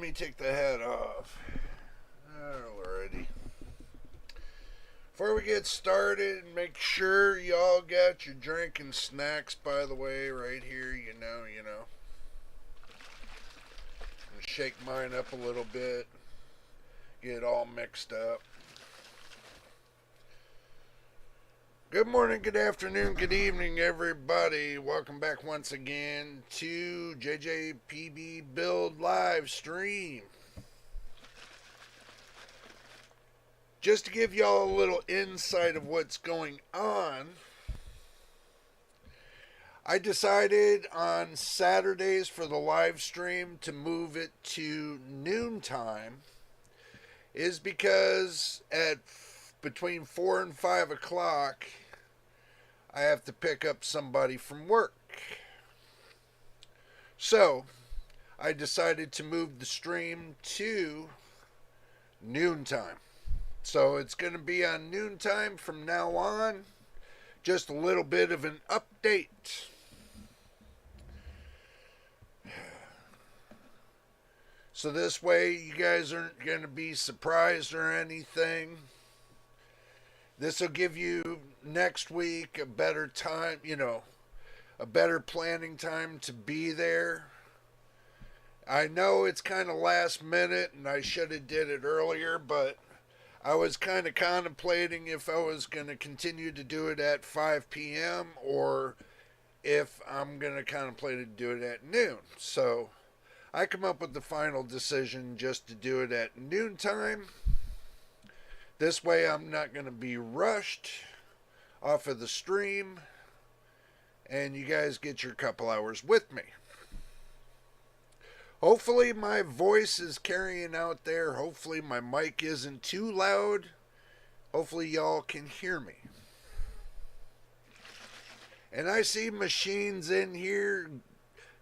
me take the hat off. Alrighty. Before we get started, make sure y'all got your drink and snacks, by the way, right here. You know. I'm gonna shake mine up a little bit. Get it all mixed up. Good morning, good afternoon, good evening, everybody. Welcome back once again to JJPB Build live stream. Just to give y'all a little insight of what's going on, I decided on Saturdays for the live stream to move it to noontime, is because at between 4 and 5 o'clock, I have to pick up somebody from work. So, I decided to move the stream to noontime. So, it's going to be on noontime from now on. Just a little bit of an update. So, this way, you guys aren't going to be surprised or anything. This will give you next week a better time, a better planning time to be there. I know it's kind of last minute and I should have did it earlier, but I was kind of contemplating if I was going to continue to do it at 5 p.m. or if I'm going to contemplate to do it at noon. So I come up with the final decision just to do it at noontime. This way I'm not going to be rushed off of the stream, and you guys get your couple hours with me. Hopefully my voice is carrying out there. Hopefully my mic isn't too loud. Hopefully y'all can hear me. And I see Machines in here.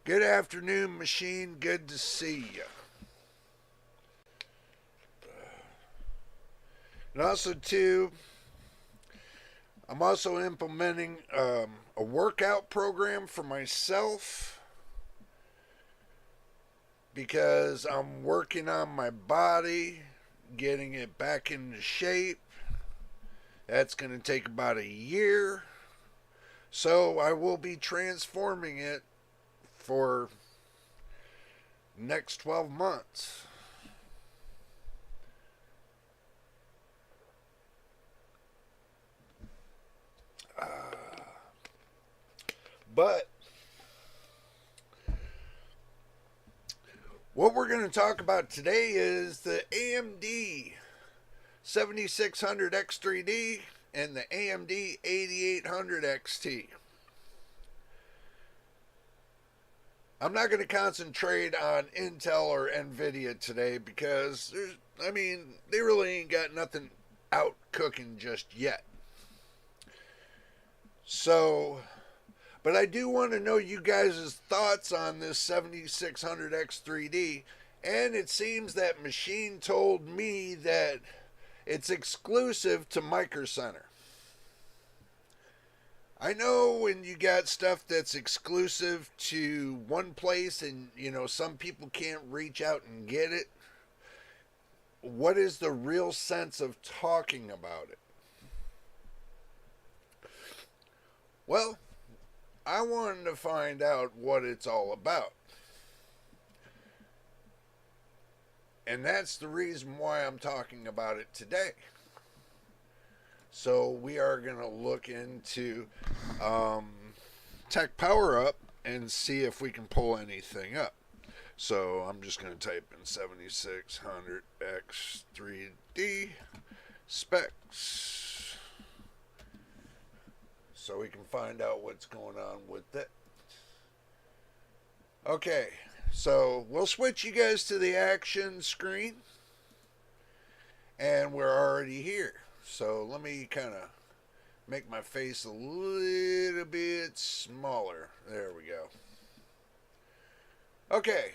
Good afternoon, Machine. Good to see you. And also, too, I'm also implementing a workout program for myself because I'm working on my body, getting it back into shape. That's going to take about a year. So I will be transforming it for next 12 months. But what we're going to talk about today is the AMD 7600 X3D and the AMD 8800 XT. I'm not going to concentrate on Intel or Nvidia today because they really ain't got nothing out cooking just yet. So, but I do want to know you guys' thoughts on this 7600 X3D. And it seems that Machine told me that it's exclusive to Micro Center. I know when you got stuff that's exclusive to one place and, some people can't reach out and get it. What is the real sense of talking about it? Well, I wanted to find out what it's all about. And that's the reason why I'm talking about it today. So we are going to look into Tech Power Up and see if we can pull anything up. So I'm just going to type in 7600 X3D specs, so we can find out what's going on with it. Okay, so we'll switch you guys to the action screen. And we're already here. So let me kind of make my face a little bit smaller. There we go. Okay,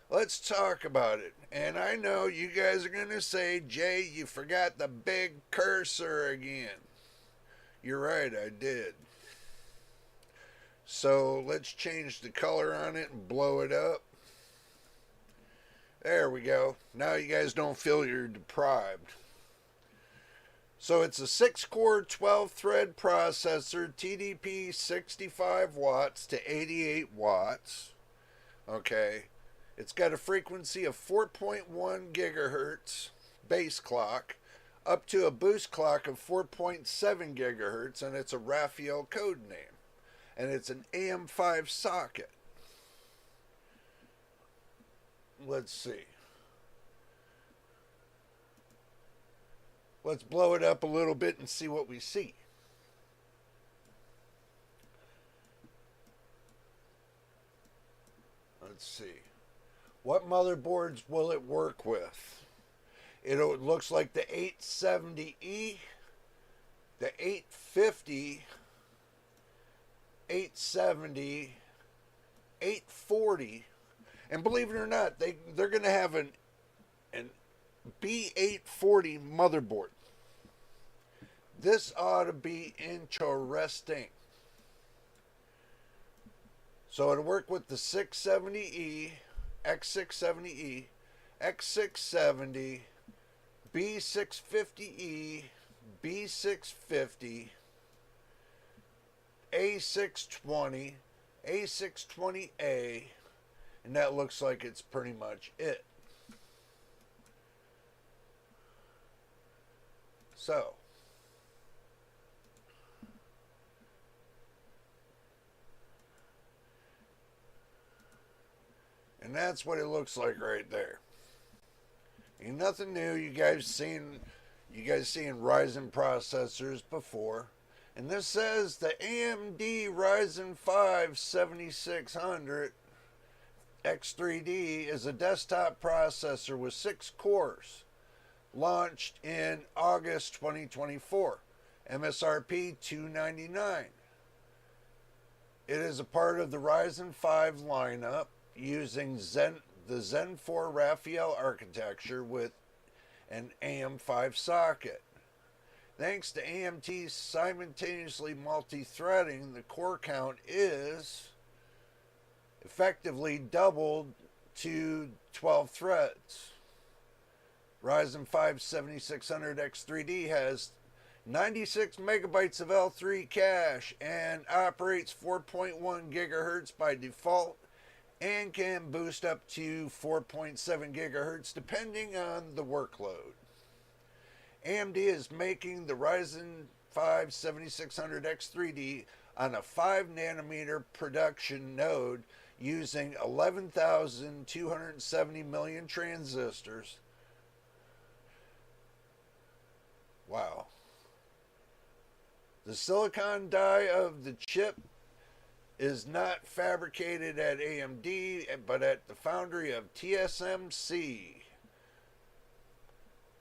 let's talk about it. And I know you guys are going to say, Jay, you forgot the big cursor again. You're right, I did. So let's change the color on it and blow it up. There we go. Now you guys don't feel you're deprived. So it's a 6-core, 12-thread processor, TDP 65 watts to 88 watts. Okay. It's got a frequency of 4.1 gigahertz base clock up to a boost clock of 4.7 gigahertz, and it's a Raphael code name. And it's an AM5 socket. Let's see. Let's blow it up a little bit and see what we see. Let's see. What motherboards will it work with? It looks like the 870E, the 850, 870, 840, and believe it or not, they're going to have an B840 motherboard. This ought to be interesting. So it'll work with the 670E, X670E, X670, B650E, B650, A620, A620A, and that looks like it's pretty much it. So, and that's what it looks like right there. Ain't nothing new. You guys seen Ryzen processors before. And this says the AMD Ryzen 5 7600 X3D is a desktop processor with 6 cores. Launched in August 2024. MSRP $299. It is a part of the Ryzen 5 lineup using the Zen 4 Raphael architecture with an AM5 socket. Thanks to AMT's simultaneously multi-threading, the core count is effectively doubled to 12 threads. Ryzen 5 7600 X3D has 96 megabytes of L3 cache and operates 4.1 gigahertz by default and can boost up to 4.7 gigahertz depending on the workload. AMD is making the Ryzen 5 7600 X3D on a 5 nanometer production node using 11,270 million transistors. Wow. The silicon die of the chip is not fabricated at AMD, but at the foundry of TSMC.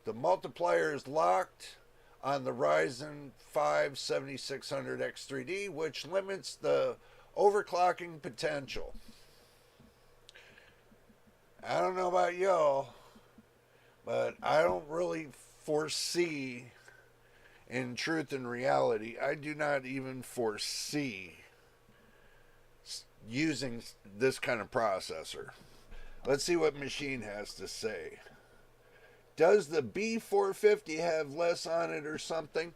The multiplier is locked on the Ryzen 5 7600 X3D, which limits the overclocking potential. I don't know about y'all, but I don't really foresee, in truth and reality, I do not even foresee using this kind of processor. Let's see what Machine has to say. Does the B450 have less on it or something?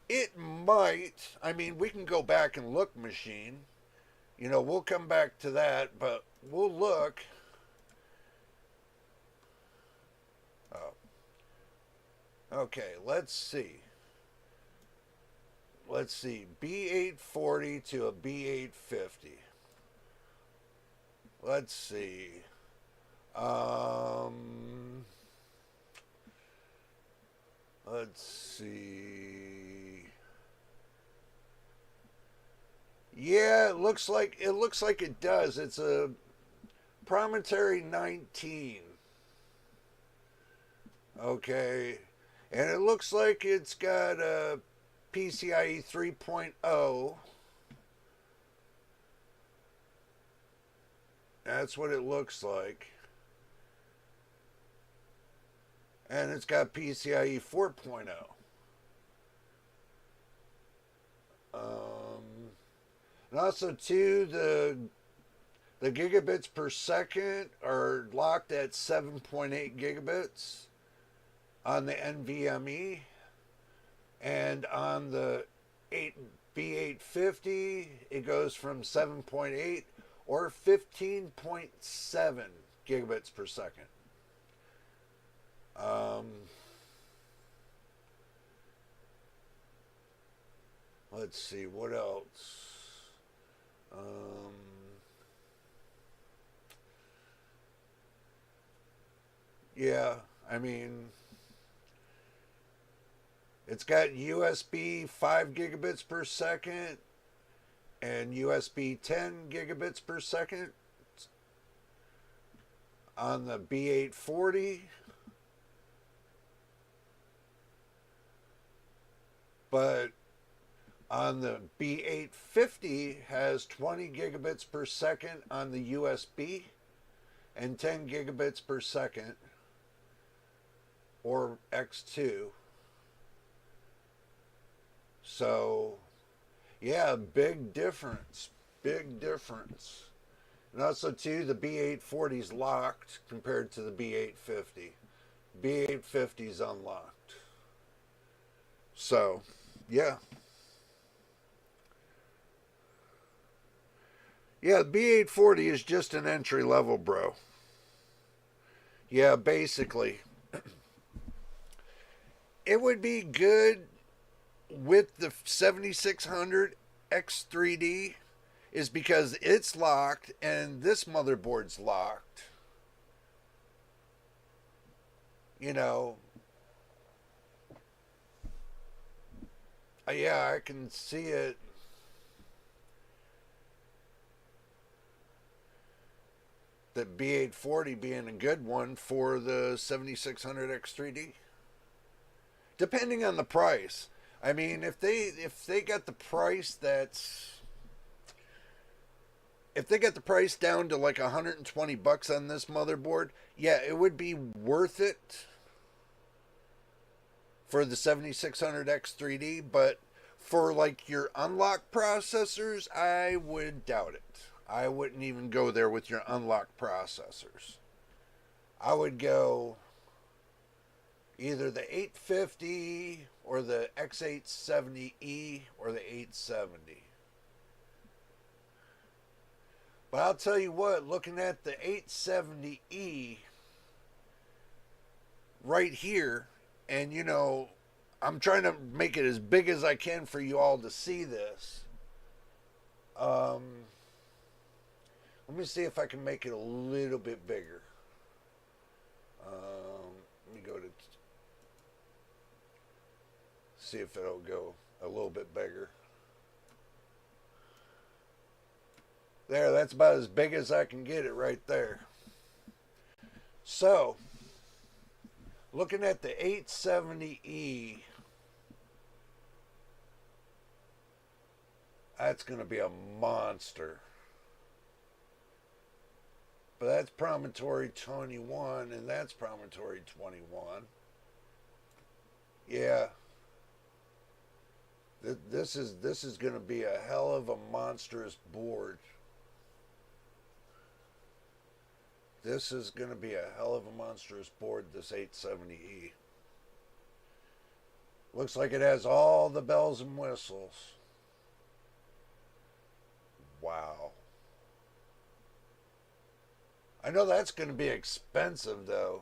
It might. I mean, we can go back and look, Machine. You know, we'll come back to that, but we'll look. Oh. Okay, let's see. Let's see. B840 to a B850. Let's see. Let's see. Yeah, it looks like it does. It's a Promontory 19. Okay. And it looks like it's got a PCIe 3.0. That's what it looks like. And it's got PCIe 4.0. And also, too, the The gigabits per second are locked at 7.8 gigabits on the NVMe, and on the 8 B850 it goes from 7.8 or 15.7 gigabits per second. Let's see what else. Yeah, I mean, it's got USB 5 gigabits per second and USB 10 gigabits per second on the B840. But on the B850 has 20 gigabits per second on the USB and 10 gigabits per second, or X2. So, yeah, big difference. Big difference. And also, too, the B840 is locked compared to the B850. B850 is unlocked. So, yeah. Yeah, the B840 is just an entry level, bro. Yeah, basically. It would be good with the 7600 X3D is because it's locked and this motherboard's locked. You know, yeah, I can see it. The B840 being a good one for the 7600 X3D. Depending on the price. I mean, if they got the price if they got the price down to like $120 on this motherboard, yeah, it would be worth it for the 7600 X3D, but for like your unlock processors, I would doubt it. I wouldn't even go there with your unlock processors. I would go either the 850 or the X870E or the 870. But I'll tell you what, looking at the 870E right here, and you know, I'm trying to make it as big as I can for you all to see this. Let me see if I can make it a little bit bigger. Let me go to see if it'll go a little bit bigger. There, that's about as big as I can get it right there. So, looking at the 870E, that's going to be a monster. But that's Promontory 21, and that's Promontory 21. Yeah. This is going to be a hell of a monstrous board. This is going to be a hell of a monstrous board, this 870E. Looks like it has all the bells and whistles. Wow. I know that's going to be expensive, though.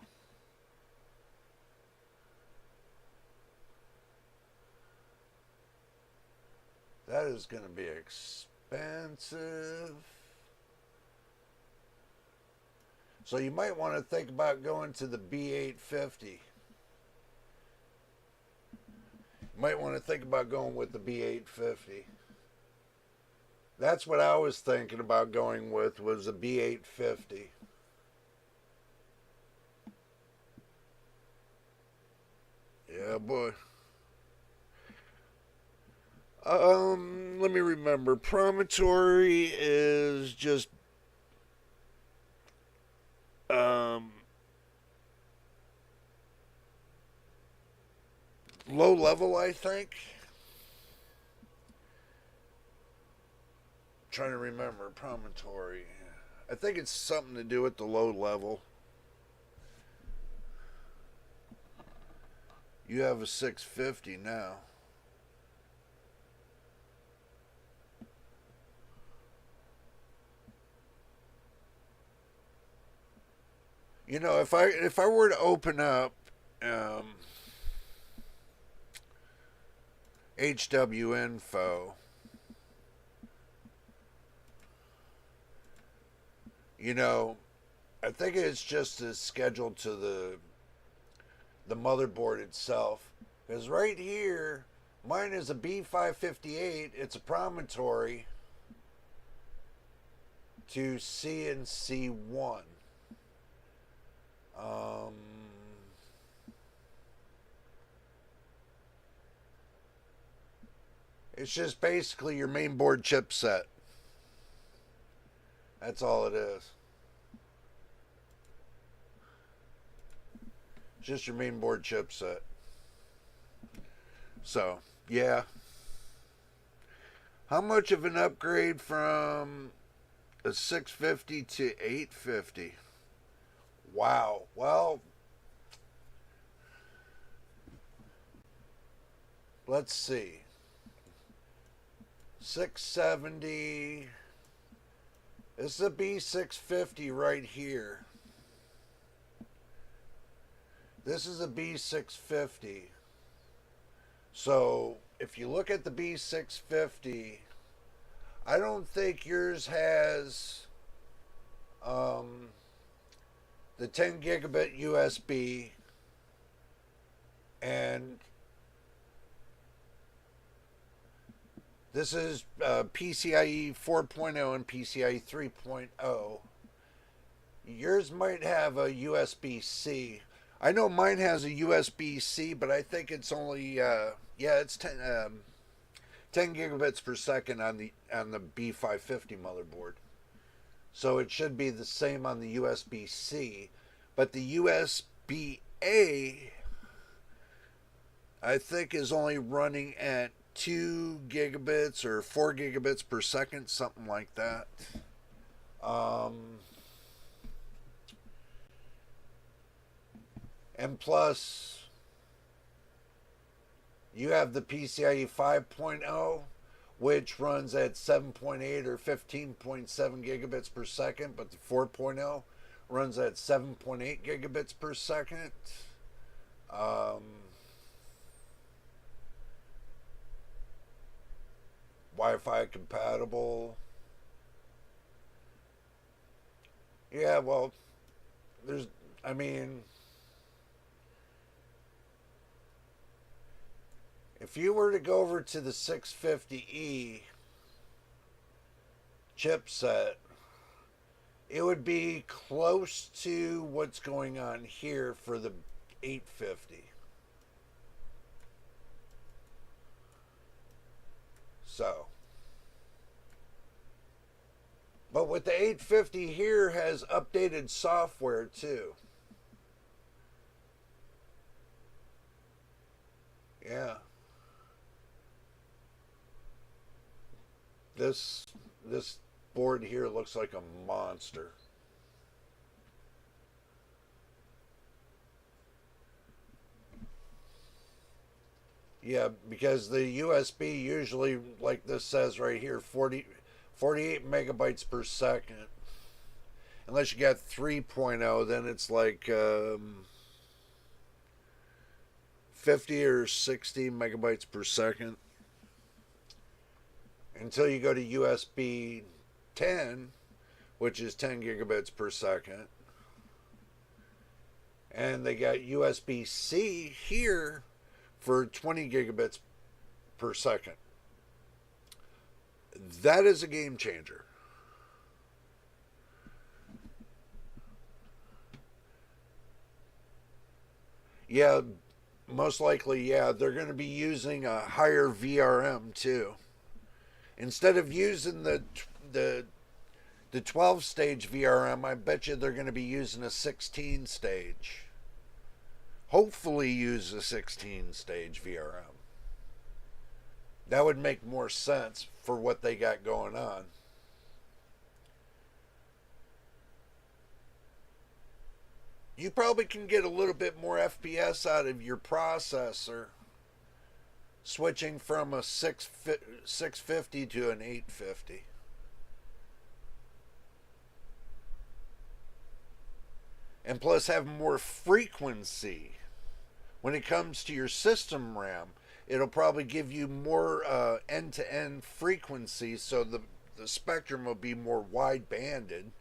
That is going to be expensive. So you might want to think about going to the B850. You might want to think about going with the B850. That's what I was thinking about going with, was a B850. Yeah, boy. Let me remember. Promontory is just low level, I think. Trying to remember Promontory. I think it's something to do with the low level. You have a 650 now. You know, if I were to open up HW info, you know, I think it's just scheduled to the motherboard itself. Because right here, mine is a B558. It's a promontory to CNC1. It's just basically your main board chipset. That's all it is. Just your main board chipset. So, yeah. How much of an upgrade from a 650 to 850? Wow. Well, let's see. 670. This is a B650 right here. This is a B650. So if you look at the B650, I don't think yours has the 10 gigabit USB and this is PCIe 4.0 and PCIe 3.0. Yours might have a USB-C. I know mine has a USB-C, but I think it's only it's 10 gigabits per second on the B550 motherboard. So it should be the same on the USB-C, but the USB-A I think is only running at 2 gigabits or 4 gigabits per second, something like that. And plus, you have the PCIe 5.0, which runs at 7.8 or 15.7 gigabits per second, but the 4.0 runs at 7.8 gigabits per second. Wi-Fi compatible. Yeah, well, I mean, if you were to go over to the 650E chipset, it would be close to what's going on here for the 850. So, but with the 850 here has updated software too. Yeah. This board here looks like a monster. Yeah, because the USB usually, like this says right here, 48 megabytes per second. Unless you got 3.0, then it's like 50 or 60 megabytes per second. Until you go to USB 10, which is 10 gigabits per second. And they got USB-C here for 20 gigabits per second. That is a game changer. Yeah, most likely, yeah, they're going to be using a higher VRM too. Instead of using the 12 stage VRM, I bet you they're going to be using a 16 stage. Hopefully use a 16 stage VRM. That would make more sense for what they got going on. you probably can get a little bit more FPS out of your processor switching from a 650 to an 850. And plus have more frequency. When it comes to your system RAM, it'll probably give you more end-to-end frequency, so the spectrum will be more wide-banded.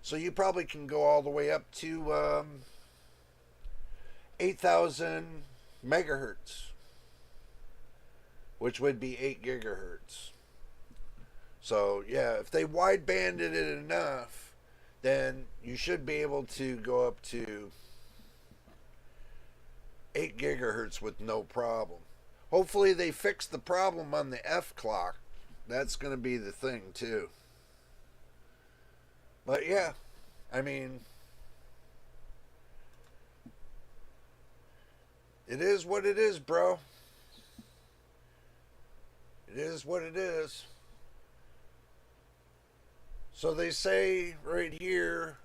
So you probably can go all the way up to 8,000 megahertz, which would be 8 gigahertz. So yeah, if they wide-banded it enough, then you should be able to go up to 8 gigahertz with no problem. Hopefully they fix the problem on the F clock. That's going to be the thing too. But yeah, I mean, it is what it is, bro. It is what it is. So they say right here,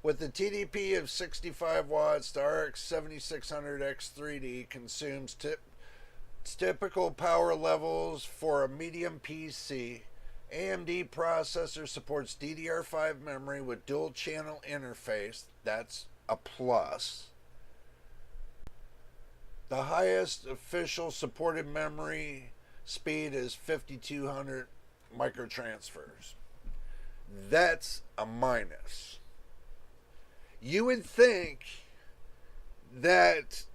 with the TDP of 65 watts, the RX 7600X3D consumes typical power levels for a medium PC. AMD processor supports DDR5 memory with dual channel interface. That's a plus. The highest official supported memory speed is 5200 microtransfers. That's a minus. You would think that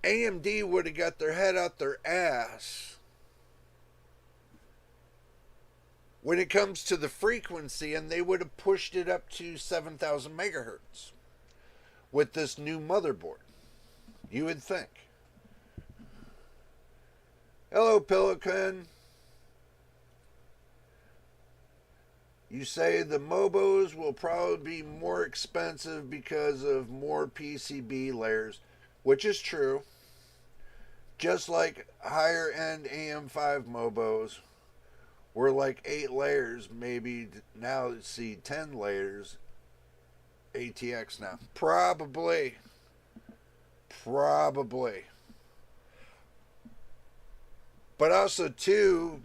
AMD would have got their head out their ass when it comes to the frequency, and they would have pushed it up to 7,000 megahertz with this new motherboard. You would think. Hello, Pelican. You say the Mobos will probably be more expensive because of more PCB layers, which is true. Just like higher end AM5 Mobos were like 8 layers, maybe now see 10 layers ATX now. Probably. But also too,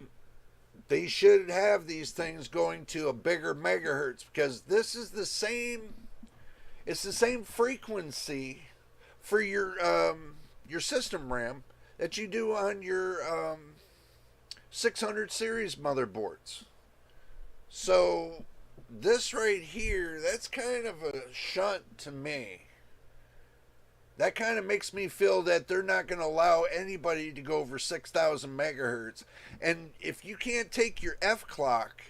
they should have these things going to a bigger megahertz, because this is the same, it's the same frequency for your system RAM that you do on your 600 series motherboards. So this right here, that's kind of a shunt to me. That kind of makes me feel that they're not going to allow anybody to go over 6,000 megahertz. And if you can't take your F clock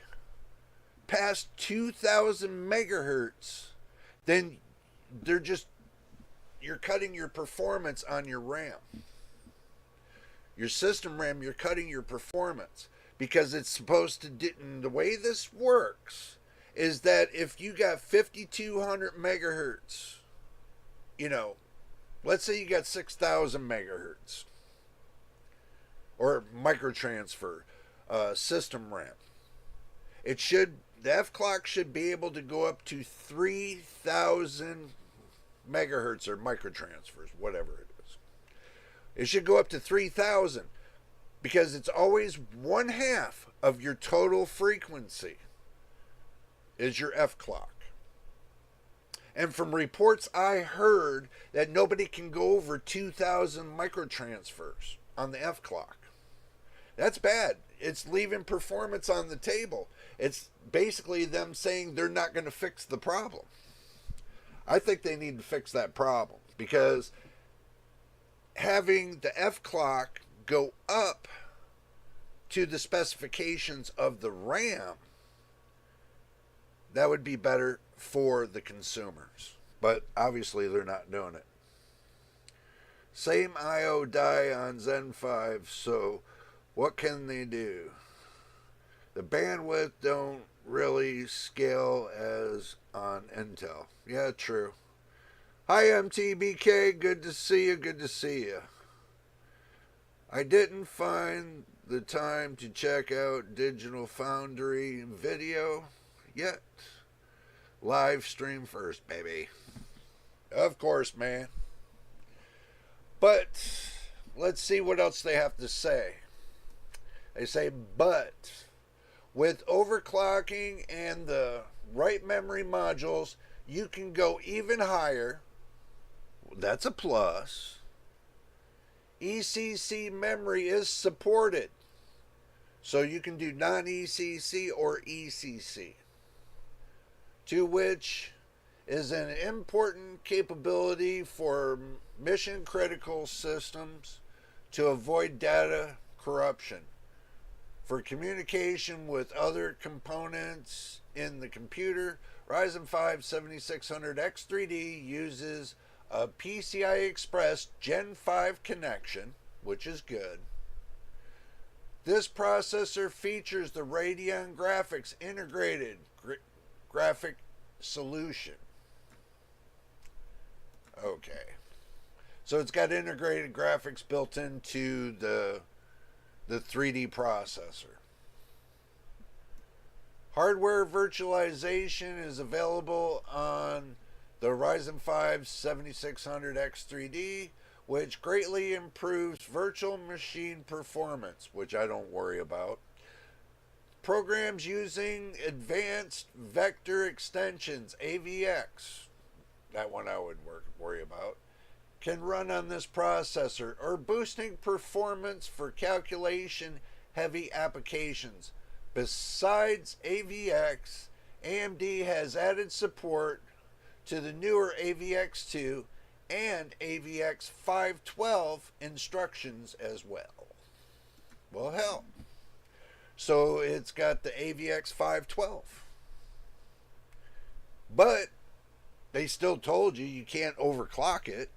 past 2,000 megahertz, then you're cutting your performance on your RAM. Your system RAM, you're cutting your performance, because it's supposed to do, and the way this works is that if you got 5,200 megahertz, let's say you got 6,000 megahertz or microtransfer system RAM. The F clock should be able to go up to 3,000 megahertz or microtransfers, whatever it is. It should go up to 3,000, because it's always 1/2 of your total frequency is your F clock. And from reports I heard that nobody can go over 2,000 microtransfers on the F clock. That's bad. It's leaving performance on the table. It's basically them saying they're not going to fix the problem. I think they need to fix that problem, because having the F clock go up to the specifications of the RAM, that would be better for the consumers. But obviously they're not doing it. Same IO die on Zen 5, so what can they do? The bandwidth don't really scale as on Intel. Yeah, true. Hi MTBK, good to see you. I didn't find the time to check out Digital Foundry video yet. Live stream first, baby. Of course, man. But let's see what else they have to say. They say, but with overclocking and the right memory modules, you can go even higher. That's a plus. ECC memory is supported. So you can do non-ECC or ECC. To which is an important capability for mission critical systems to avoid data corruption. For communication with other components in the computer, Ryzen 5 7600X3D uses a PCI Express Gen 5 connection, which is good. This processor features the Radeon Graphics integrated graphic solution. Okay. So it's got integrated graphics built into the 3D processor. Hardware virtualization is available on the Ryzen 5 7600X3D, which greatly improves virtual machine performance, which I don't worry about. Programs using advanced vector extensions, AVX, that one I would worry about, can run on this processor, or boosting performance for calculation heavy applications. Besides AVX, AMD has added support to the newer AVX2 and AVX 512 instructions as well. Well, hell. So it's got the AVX 512. But they still told you can't overclock it.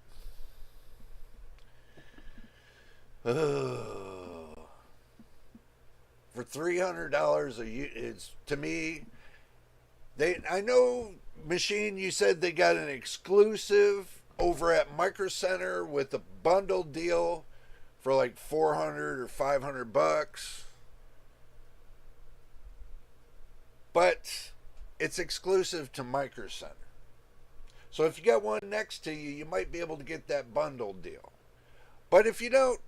For $300 it's, to me, I know, Machine, you said they got an exclusive over at Micro Center with a bundle deal for like $400 or $500, but it's exclusive to Micro Center. So if you got one next to you, you might be able to get that bundle deal. But if you don't,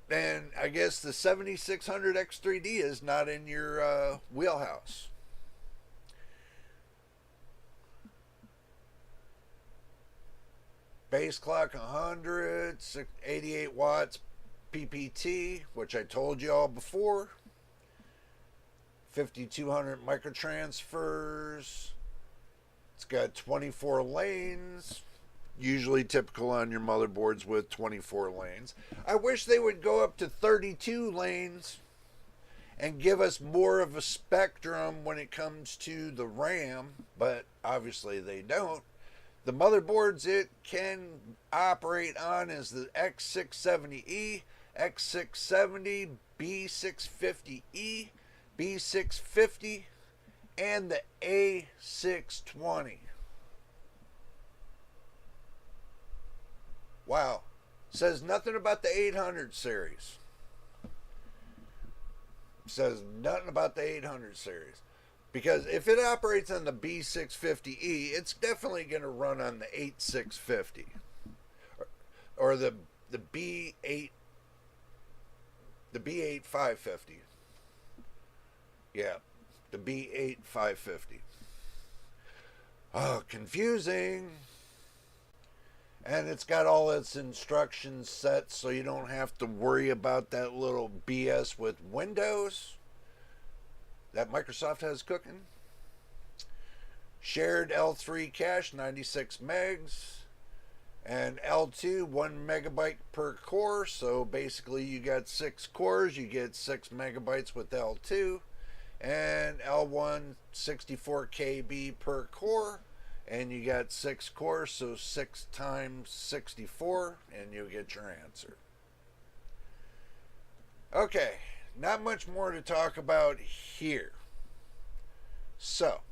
then I guess the 7600X3D is not in your wheelhouse. Base clock 100, 88 watts PPT, which I told you all before. 5200 microtransfers. It's got 24 lanes, usually typical on your motherboards with 24 lanes. I wish they would go up to 32 lanes and give us more of a spectrum when it comes to the RAM, but obviously they don't. The motherboards it can operate on is the X670E, X670, B650E, B650, and the A620. Wow. Says nothing about the 800 series. Says nothing about the 800 series. Because if it operates on the B650E, it's definitely going to run on the 8650. Or the B8, the B8 550. Yeah, the B8 550. Oh, confusing. And it's got all its instructions set so you don't have to worry about that little BS with Windows that Microsoft has cooking. Shared L3 cache, 96 megs. And L2, 1 megabyte per core. So basically you got 6 cores, you get 6 megabytes with L2. And L1, 64 KB per core. And you got 6 cores, so 6 times 64, and you'll get your answer. Okay, not much more to talk about here. So,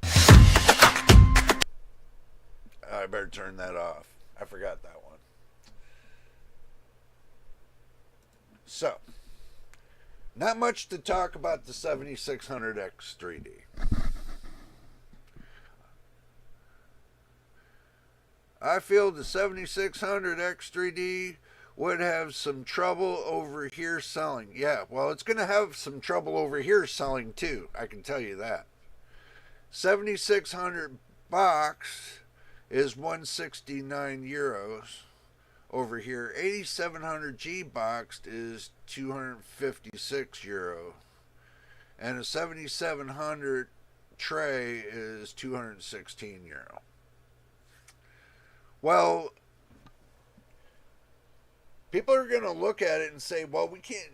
I better turn that off. I forgot that one. So, not much to talk about the 7600X3D. I feel the 7600 X3D would have some trouble over here selling. Yeah, well, it's going to have some trouble over here selling too. I can tell you that. 7600 box is 169 euros over here. 8700G boxed is 256 euro. And a 7700 tray is 216 euro. Well, people are going to look at it and say, well, we can't,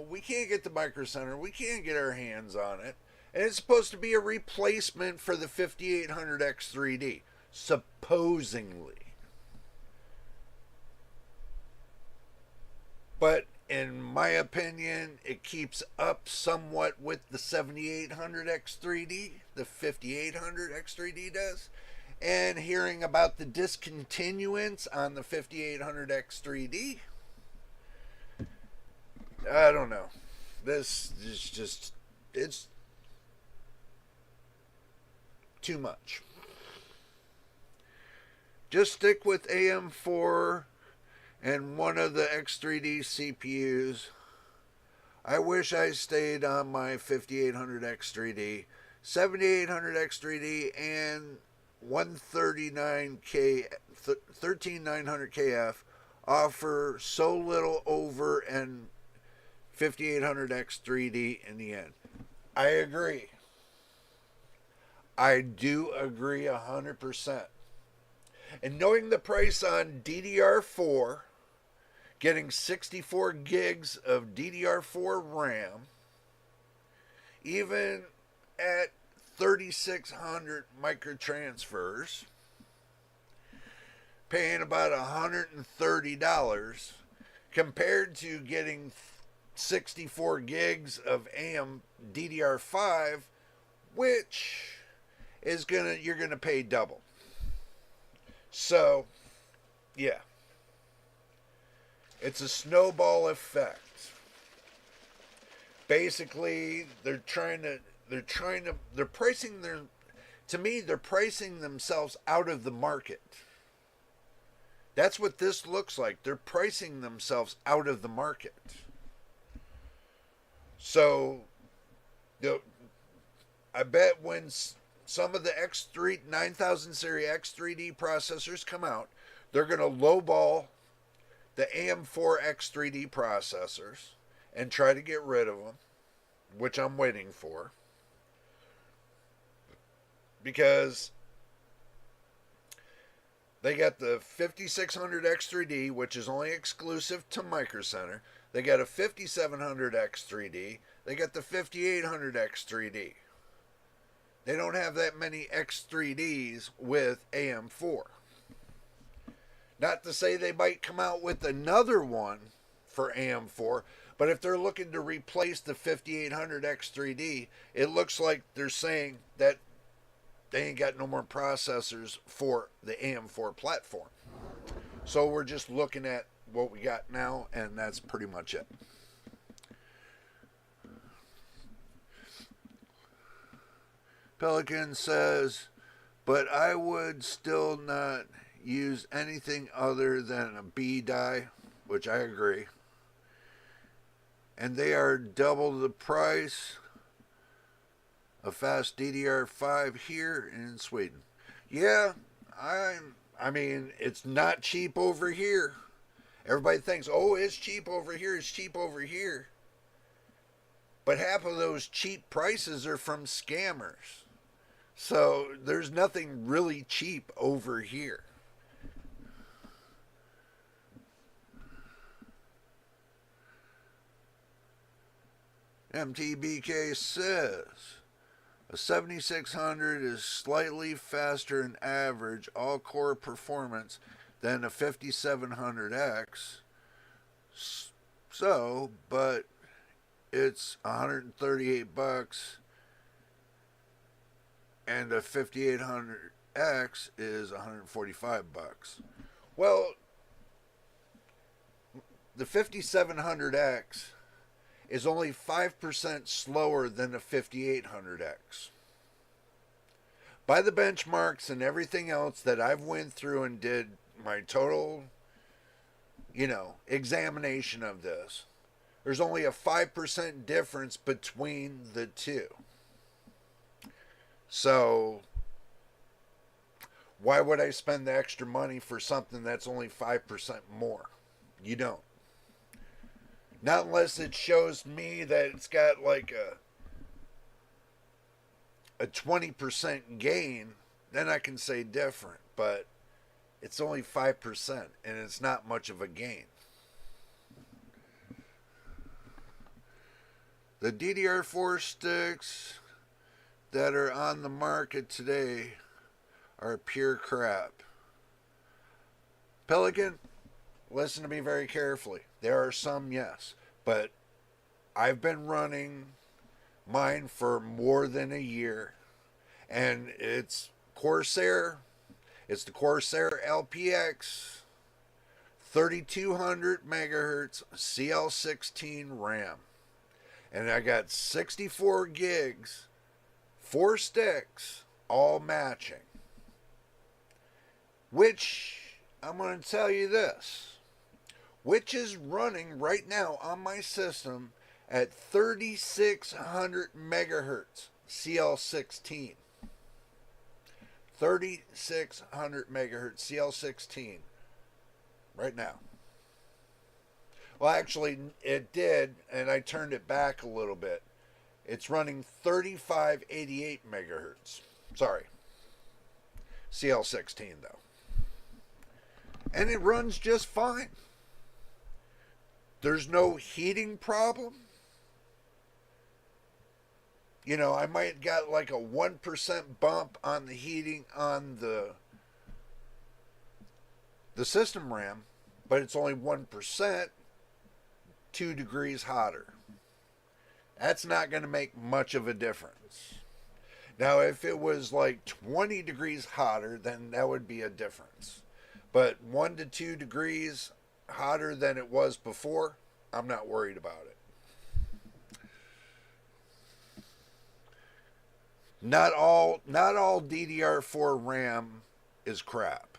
we can't get the Micro Center. We can't get our hands on it. And it's supposed to be a replacement for the 5800 X3D, supposedly. But in my opinion, it keeps up somewhat with the 7800 X3D, the 5800 X3D does. And hearing about the discontinuance on the 5800 X3D, I don't know. This is just, it's too much. Just stick with AM4 and one of the X3D CPUs. I wish I stayed on my 5800 X3D, 7800 X3D, and 139K, 13900KF offer so little over and 5800 X3D in the end. I agree. I do agree 100%. And knowing the price on DDR4, getting 64 gigs of DDR4 RAM, even at 3600 microtransfers, paying about $130 compared to getting 64 gigs of AM DDR5, which is you're gonna pay double. So, yeah. It's a snowball effect. Basically, they're pricing they're pricing themselves out of the market. That's what this looks like. They're pricing themselves out of the market. So, I bet when some of the X3 9000 series X3D processors come out, they're going to lowball the AM4 X3D processors and try to get rid of them, which I'm waiting for. Because they got the 5600 X3D, which is only exclusive to Micro Center. They got a 5700 X3D. They got the 5800 X3D. They don't have that many X3Ds with AM4. Not to say they might come out with another one for AM4, but if they're looking to replace the 5800 X3D, it looks like they're saying that they ain't got no more processors for the AM4 platform. So we're just looking at what we got now, and that's pretty much it. Pelican says, but I would still not use anything other than a B die, which I agree. And they are double the price of fast DDR5 here in Sweden. Yeah, I mean, it's not cheap over here. Everybody thinks, oh, it's cheap over here, it's cheap over here. But half of those cheap prices are from scammers. So there's nothing really cheap over here. MTBK says a 7600 is slightly faster in average all-core performance than a 5700X. So, but it's $138 and a 5800X is $145. Well, the 5700X is only 5% slower than the 5800X. by the benchmarks and everything else that I've went through and did my total, examination of this, there's only a 5% difference between the two. So why would I spend the extra money for something that's only 5% more? You don't. Not unless it shows me that it's got like a 20% gain, then I can say different. But it's only 5% and it's not much of a gain. The DDR4 sticks that are on the market today are pure crap. Pelican, listen to me very carefully. There are some, yes, but I've been running mine for more than a year, and it's Corsair. It's the Corsair LPX 3200 megahertz CL16 RAM, and I got 64 gigs, 4 sticks, all matching. Which, I'm going to tell you this, which is running right now on my system at 3600 megahertz CL16. 3600 megahertz CL16 right now. Well, actually, it did, and I turned it back a little bit. It's running 3588 megahertz. Sorry. CL16, though. And it runs just fine. There's no heating problem. I might got like a 1% bump on the heating on the system RAM, but it's only 1%, 2 degrees hotter. That's not going to make much of a difference. Now, if it was like 20 degrees hotter, then that would be a difference. But 1 to 2 degrees hotter than it was before, I'm not worried about it. Not all DDR4 RAM is crap.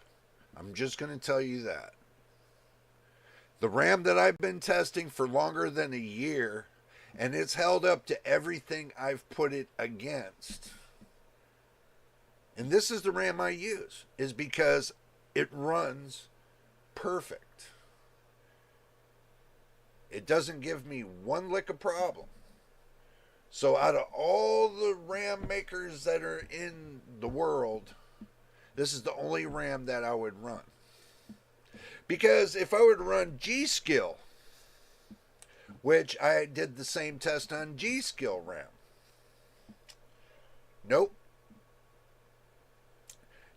I'm just going to tell you that. The RAM that I've been testing for longer than a year, and it's held up to everything I've put it against. And this is the RAM I use, is because it runs perfect. It doesn't give me one lick of problem. So out of all the RAM makers that are in the world, this is the only RAM that I would run. Because if I were to run G-Skill, which I did the same test on G-Skill RAM. Nope.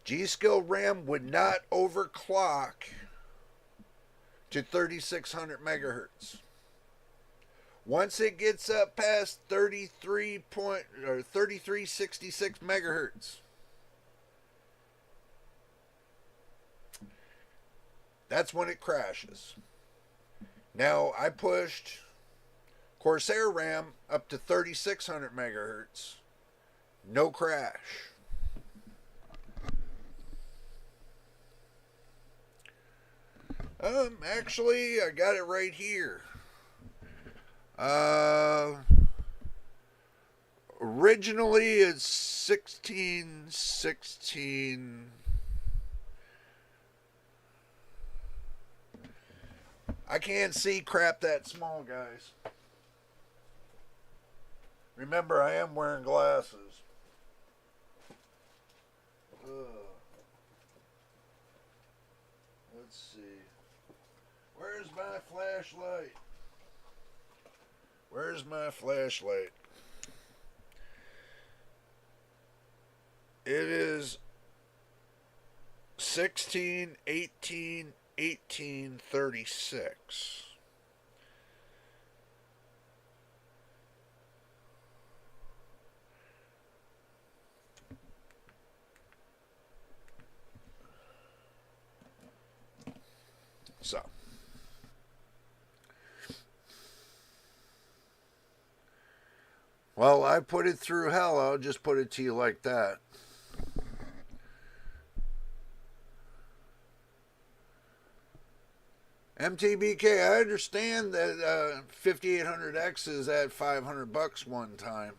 G-Skill RAM would not overclock to 3600 megahertz. Once it gets up past 3366 megahertz, that's when it crashes. Now, I pushed Corsair RAM up to 3600 megahertz. No crash. Actually, I got it right here. Originally it's 1616. I can't see crap that small, guys. Remember, I am wearing glasses. Let's see. Where's my flashlight? Where's my flashlight? It is 16, 18, 18, 36. So. Well, I put it through hell. I'll just put it to you like that. MTBK, I understand that 5800X is at $500 one time,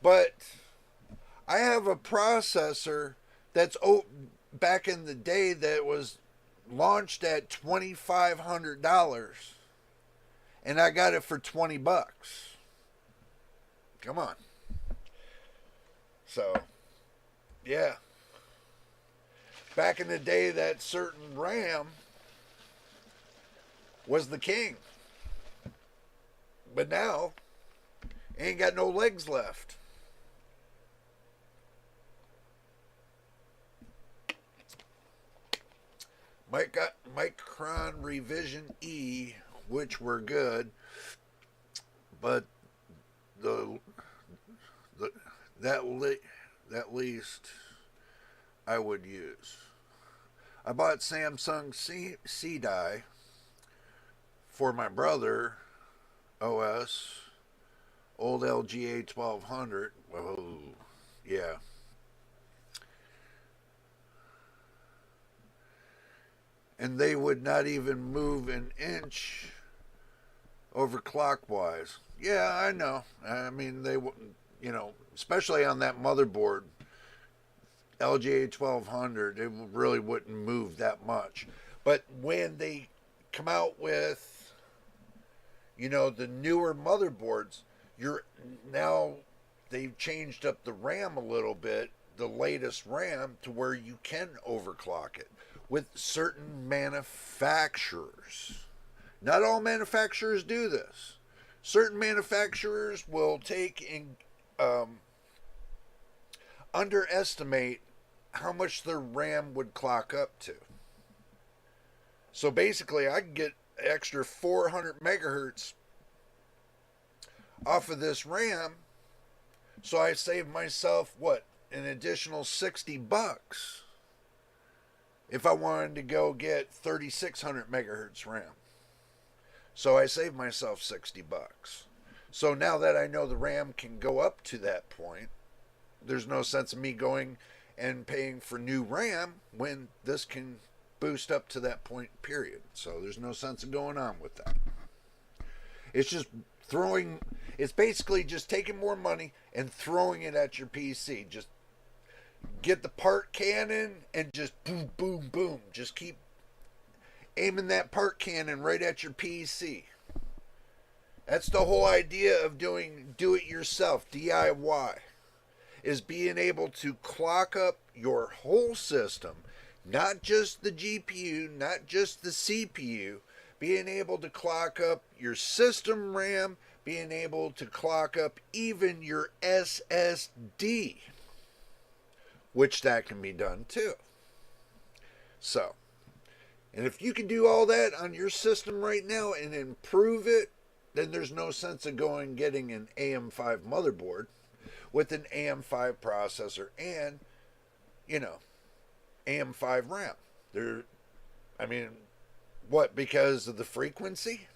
but I have a processor that's back in the day that was launched at $2,500, and I got it for $20. Come on. So, yeah. Back in the day, that certain RAM was the king. But now, ain't got no legs left. Micron Revision E, which were good, but that least I would use. I bought Samsung C die for my brother OS, old LGA 1200. Oh, yeah. And they would not even move an inch overclockwise. Yeah, I know. I mean, they wouldn't, especially on that motherboard, LGA 1200, it really wouldn't move that much. But when they come out with, the newer motherboards, they've changed up the RAM a little bit, the latest RAM, to where you can overclock it with certain manufacturers. Not all manufacturers do this. Certain manufacturers will take and underestimate how much their RAM would clock up to. So basically, I can get extra 400 megahertz off of this RAM, so I save myself an additional $60 if I wanted to go get 3600 megahertz RAM. So I save myself $60. So now that I know the RAM can go up to that point, there's no sense of me going and paying for new RAM when this can boost up to that point, period. So there's no sense of going on with that. It's just it's basically just taking more money and throwing it at your PC. Just get the part cannon and just boom, boom, boom. Just keep aiming that part cannon right at your PC. That's the whole idea of doing do-it-yourself, DIY, is being able to clock up your whole system, not just the GPU, not just the CPU, being able to clock up your system RAM, being able to clock up even your SSD, which that can be done too. So, and if you can do all that on your system right now and improve it, then there's no sense of going and getting an AM5 motherboard with an AM5 processor and, AM5 RAM. Because of the frequency?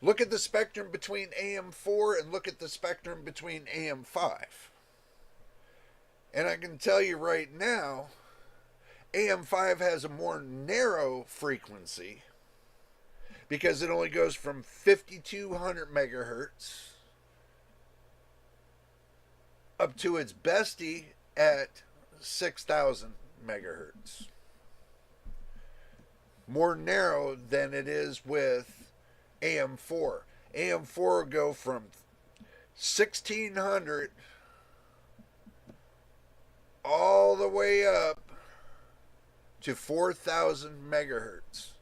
Look at the spectrum between AM4 and look at the spectrum between AM5. And I can tell you right now, AM5 has a more narrow frequency because it only goes from 5200 megahertz up to its bestie at 6000 megahertz. More narrow than it is with AM4. AM4 will go from 1600 all the way up to 4000 megahertz.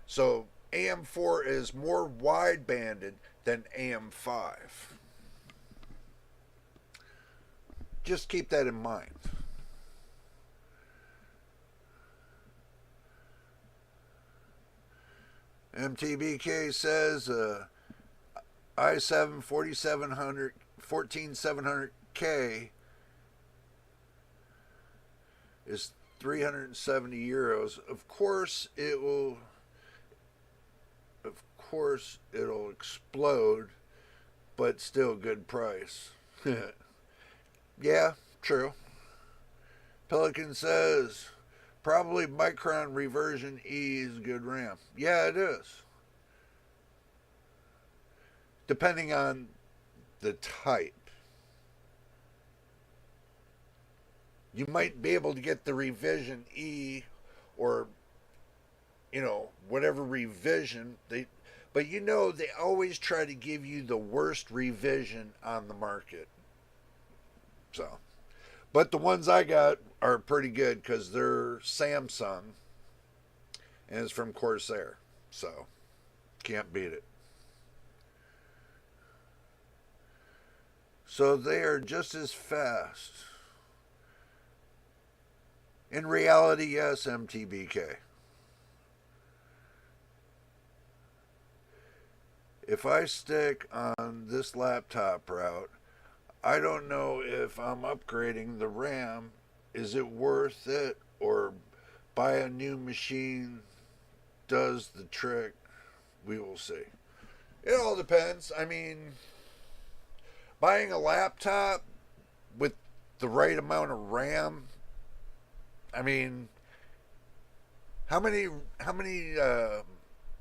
So AM4 is more wide-banded than AM5. Just keep that in mind. MTBK says i7 14700K is 370 euros. Of course it'll explode, but still good price. Yeah, true. Pelican says Probably Micron Reversion E is good RAM. Yeah, it is. Depending on the type. You might be able to get the Revision E or, whatever revision but they always try to give you the worst revision on the market. So, but the ones I got are pretty good because they're Samsung and it's from Corsair. So, can't beat it. So they are just as fast. In reality, yes, MTBK. If I stick on this laptop route, I don't know if I'm upgrading the RAM. Is it worth it? Or buy a new machine does the trick? We will see. It all depends. I mean, buying a laptop with the right amount of RAM. I mean, how many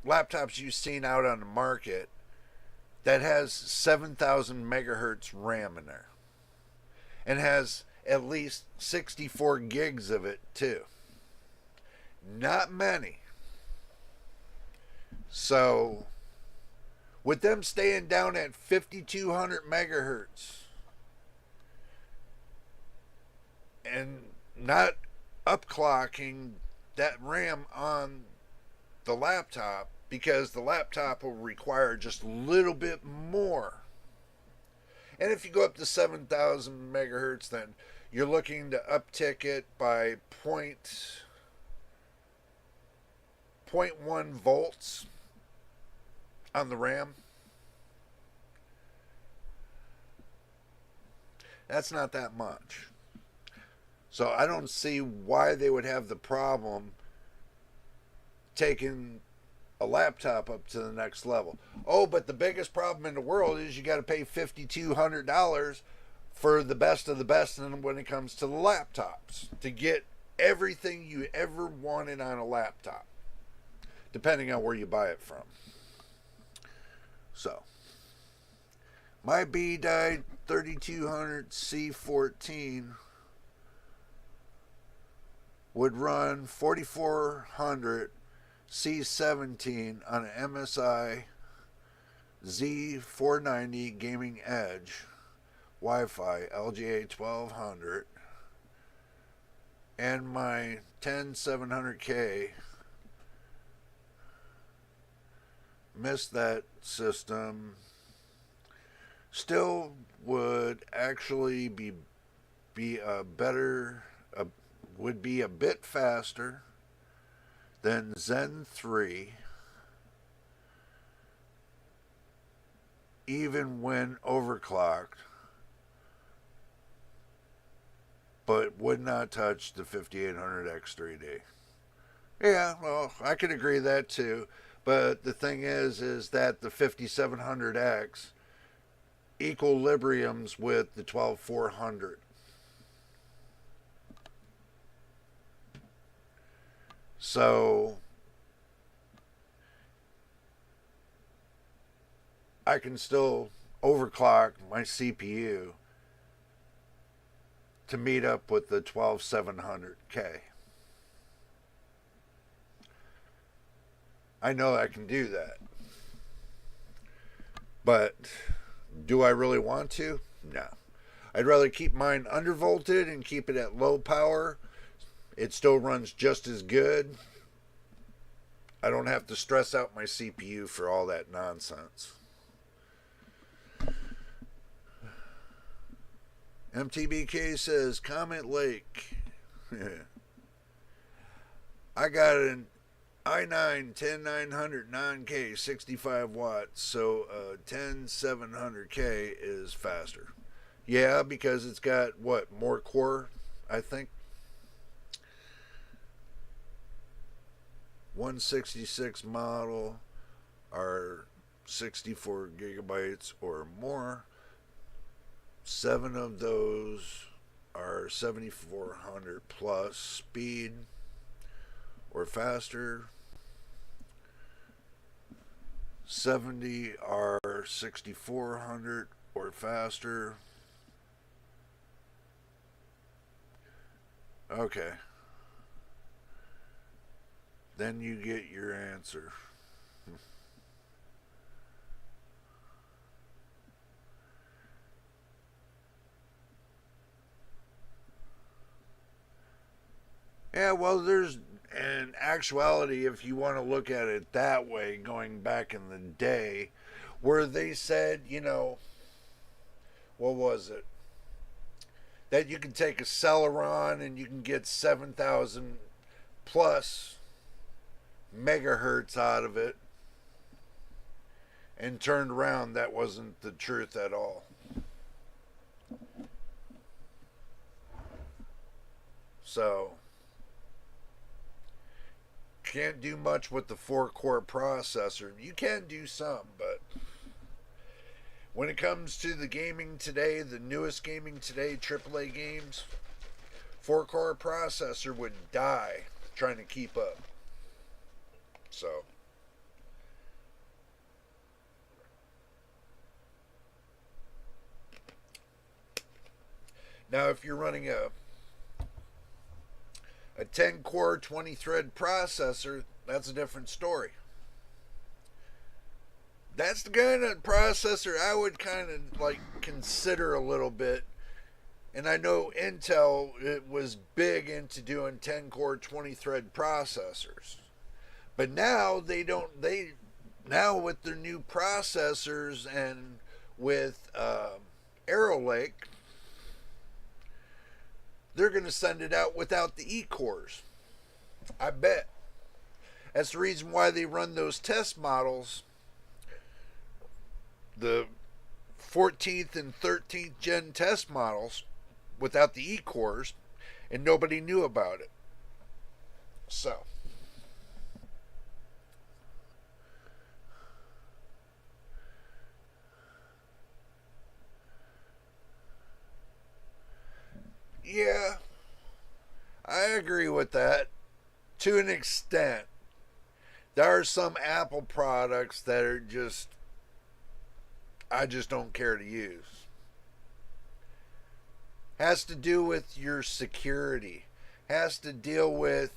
laptops you've seen out on the market that has 7,000 megahertz RAM in there and has at least 64 gigs of it too? Not many. So, with them staying down at 5,200 megahertz and not upclocking that RAM on the laptop, because the laptop will require just a little bit more. And if you go up to 7,000 megahertz, then you're looking to uptick it by point 0.1 volts on the RAM. That's not that much. So I don't see why they would have the problem taking a laptop up to the next level. Oh, but the biggest problem in the world is you got to pay $5,200 for the best of the best when it comes to the laptops to get everything you ever wanted on a laptop, depending on where you buy it from. So, my B died 3200 C14 would run 4400 C17 on an MSI Z490 Gaming Edge Wi-Fi LGA 1200, and my 10700K missed that system. Still would actually be a better, would be a bit faster than Zen 3, even when overclocked, but would not touch the 5800X3D. Yeah, well, I can agree with that too. But the thing is that the 5700X equilibriums with the 12400. So I can still overclock my CPU to meet up with the 12700K. I know I can do that. But do I really want to? No. I'd rather keep mine undervolted and keep it at low power. It still runs just as good. I don't have to stress out my CPU for all that nonsense. MTBK says, Comment Lake. I got an i9 10900 9K 65 watts, so 10700K is faster. Yeah, because it's got what, more core, I think. 166 model are 64 gigabytes or more. 7 of those are 7400 plus speed. or faster. 70 are 6400 or faster. Okay. Then you get your answer. Yeah, well, there's, in actuality, if you want to look at it that way, going back in the day, where they said, what was it? That you can take a Celeron and you can get 7,000 plus megahertz out of it, and turned around, that wasn't the truth at all. So, can't do much with the 4-core processor. You can do some, but when it comes to the gaming today, the newest gaming today, AAA games, 4-core processor would die trying to keep up. So, now if you're running a 10-core 20-thread processor, that's a different story. That's the kind of processor I would kind of like consider a little bit. And I know Intel, it was big into doing 10-core 20-thread processors. But now now with their new processors and with Arrow Lake, they're going to send it out without the E-cores. I bet. That's the reason why they run those test models, the 14th and 13th gen test models, without the E-cores, and nobody knew about it. So, yeah, I agree with that to an extent. There are some Apple products that are just, I just don't care to use. Has to do with your security. Has to deal with,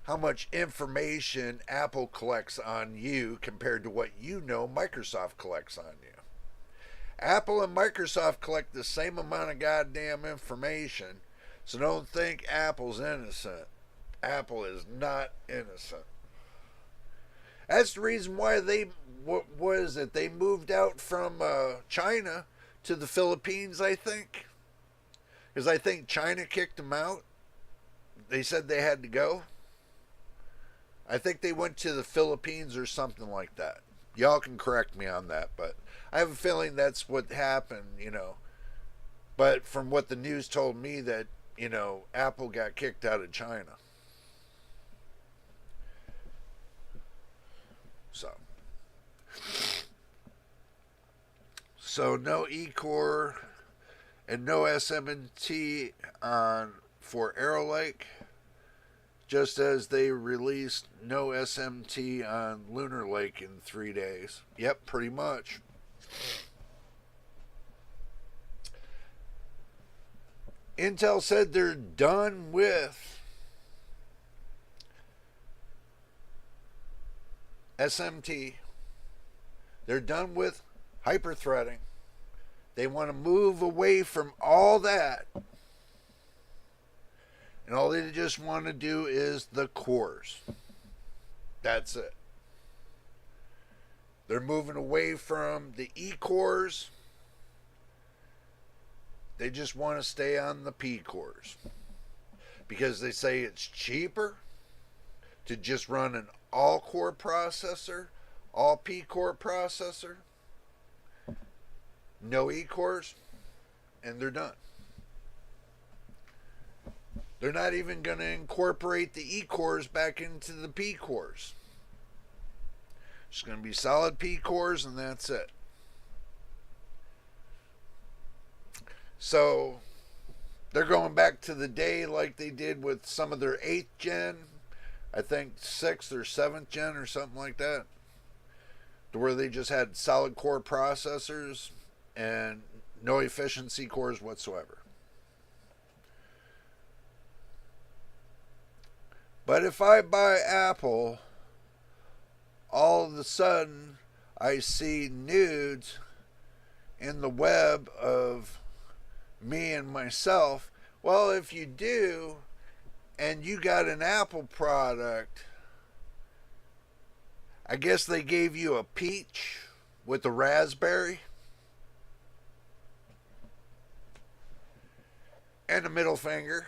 how much information Apple collects on you compared to what Microsoft collects on you. Apple and Microsoft collect the same amount of goddamn information, so don't think Apple's innocent. Apple is not innocent. That's the reason why they moved out from China to the Philippines, I think. Because I think China kicked them out. They said they had to go. I think they went to the Philippines or something like that. Y'all can correct me on that, but I have a feeling that's what happened, But from what the news told me, that, Apple got kicked out of China. So no E-core and no SMT on for Arrow Lake, just as they released no SMT on Lunar Lake in 3 days. Yep, pretty much. Intel said they're done with SMT. They're done with hyperthreading. They want to move away from all that. And all they just want to do is the cores. That's it. They're moving away from the E-cores. They just want to stay on the P-cores. Because they say it's cheaper to just run an all-core processor, all P-core processor, no E-cores, and they're done. They're not even going to incorporate the E-cores back into the P-cores. It's going to be solid P-cores, and that's it. So, They're going back to the day like they did with some of their 8th gen, I think 6th or 7th gen or something like that, to where they just had solid core processors and no efficiency cores whatsoever. But if I buy Apple, all of a sudden I see nudes in the web of me and myself. Well, if you do, and you got an Apple product, I guess they gave you a peach with a raspberry and a middle finger.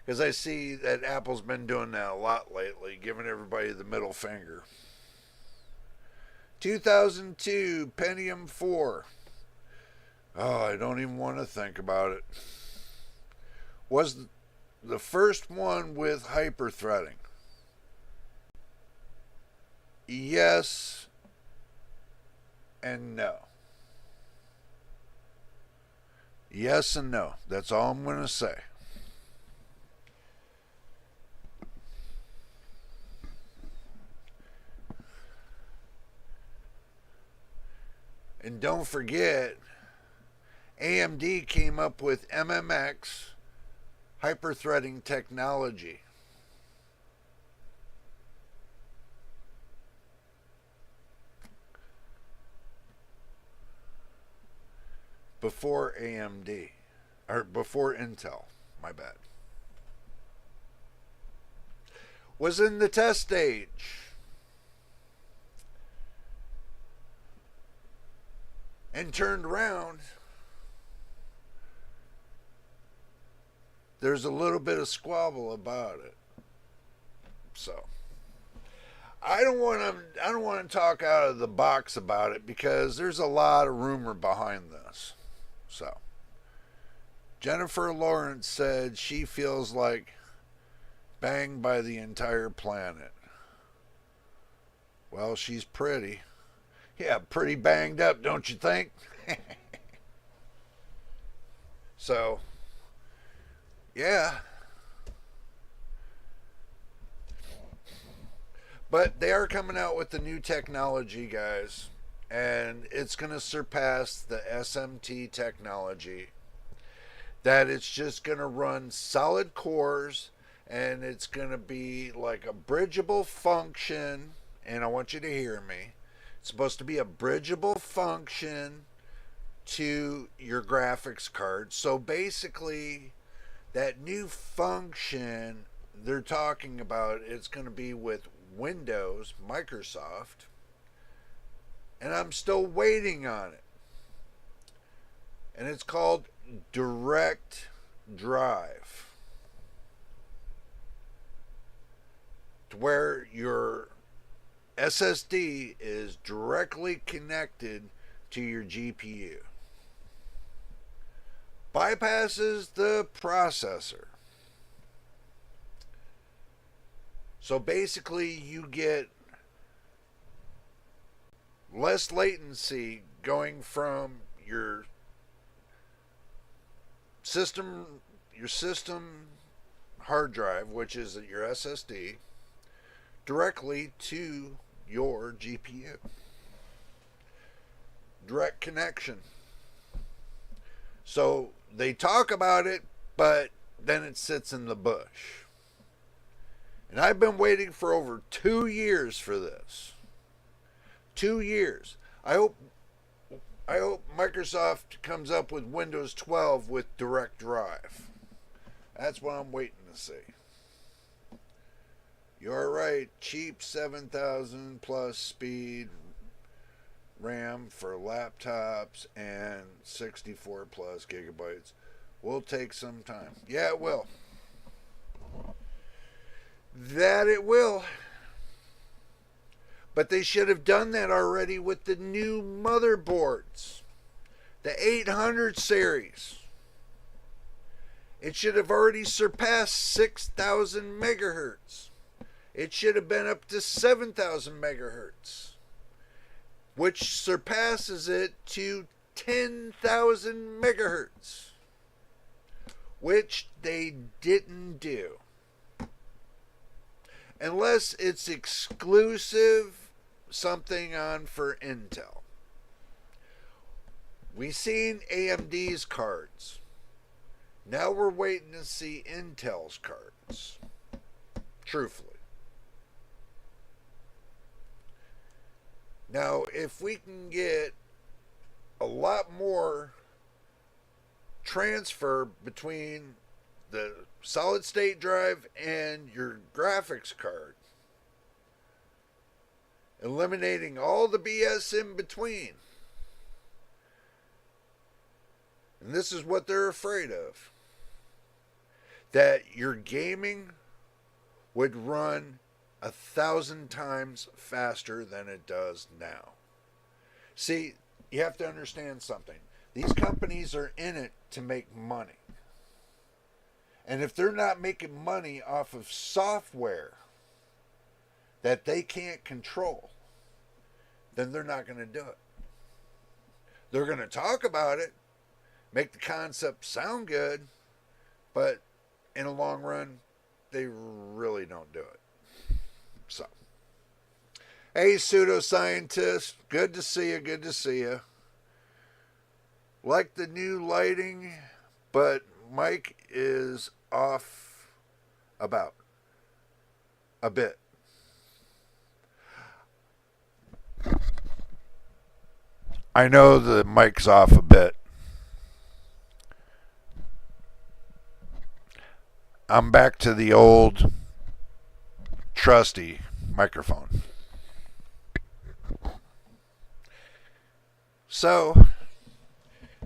Because I see that Apple's been doing that a lot lately, giving everybody the middle finger. 2002 Pentium 4. Oh, I don't even want to think about it. Was the first one with hyper-threading. Yes and no. Yes and no. That's all I'm going to say. And don't forget, AMD came up with MMX hyper-threading technology. Before AMD, or before Intel, my bad. Was in the test stage. And turned around, there's a little bit of squabble about it. So I don't want to talk out of the box about it because there's a lot of rumor behind this. So Jennifer Lawrence said she feels like banged by the entire planet. Well, she's pretty. Yeah, pretty banged up, don't you think? So, yeah. But they are coming out with the new technology, guys. And it's going to surpass the SMT technology. That it's just going to run solid cores. And it's going to be like a bridgeable function. And I want you to hear me. It's supposed to be a bridgeable function to your graphics card. So basically, that new function they're talking about, it's going to be with Windows, Microsoft, and I'm still waiting on it. And it's called Direct Drive, to where your SSD is directly connected to your GPU. Bypasses the processor. So basically you get less latency going from your system hard drive, which is your SSD, directly to your GPU. Direct connection. So they talk about it, but then it sits in the bush. And I've been waiting for over 2 years for this. 2 years. I hope Microsoft comes up with Windows 12 with Direct Drive. That's what I'm waiting to see. You're right. Cheap 7,000 plus speed RAM for laptops and 64 plus gigabytes will take some time. Yeah, it will. That it will. But they should have done that already with the new motherboards. The 800 series. It should have already surpassed 6,000 megahertz. It should have been up to 7,000 megahertz, which surpasses it to 10,000 megahertz. which they didn't do. Unless it's exclusive something on for Intel. We seen AMD's cards. Now we're waiting to see Intel's cards. Truthfully. Now, if we can get a lot more transfer between the solid state drive and your graphics card, eliminating all the BS in between, and this is what they're afraid of, that your gaming would run 1,000 times faster than it does now. See, you have to understand something. These companies are in it to make money. And if they're not making money off of software that they can't control, then they're not going to do it. They're going to talk about it, make the concept sound good, but in the long run, they really don't do it. So, hey, pseudoscientist, good to see you, good to see you. Like the new lighting, but Mike is off about a bit. I know the mic's off a bit. I'm back to the old trusty microphone. So,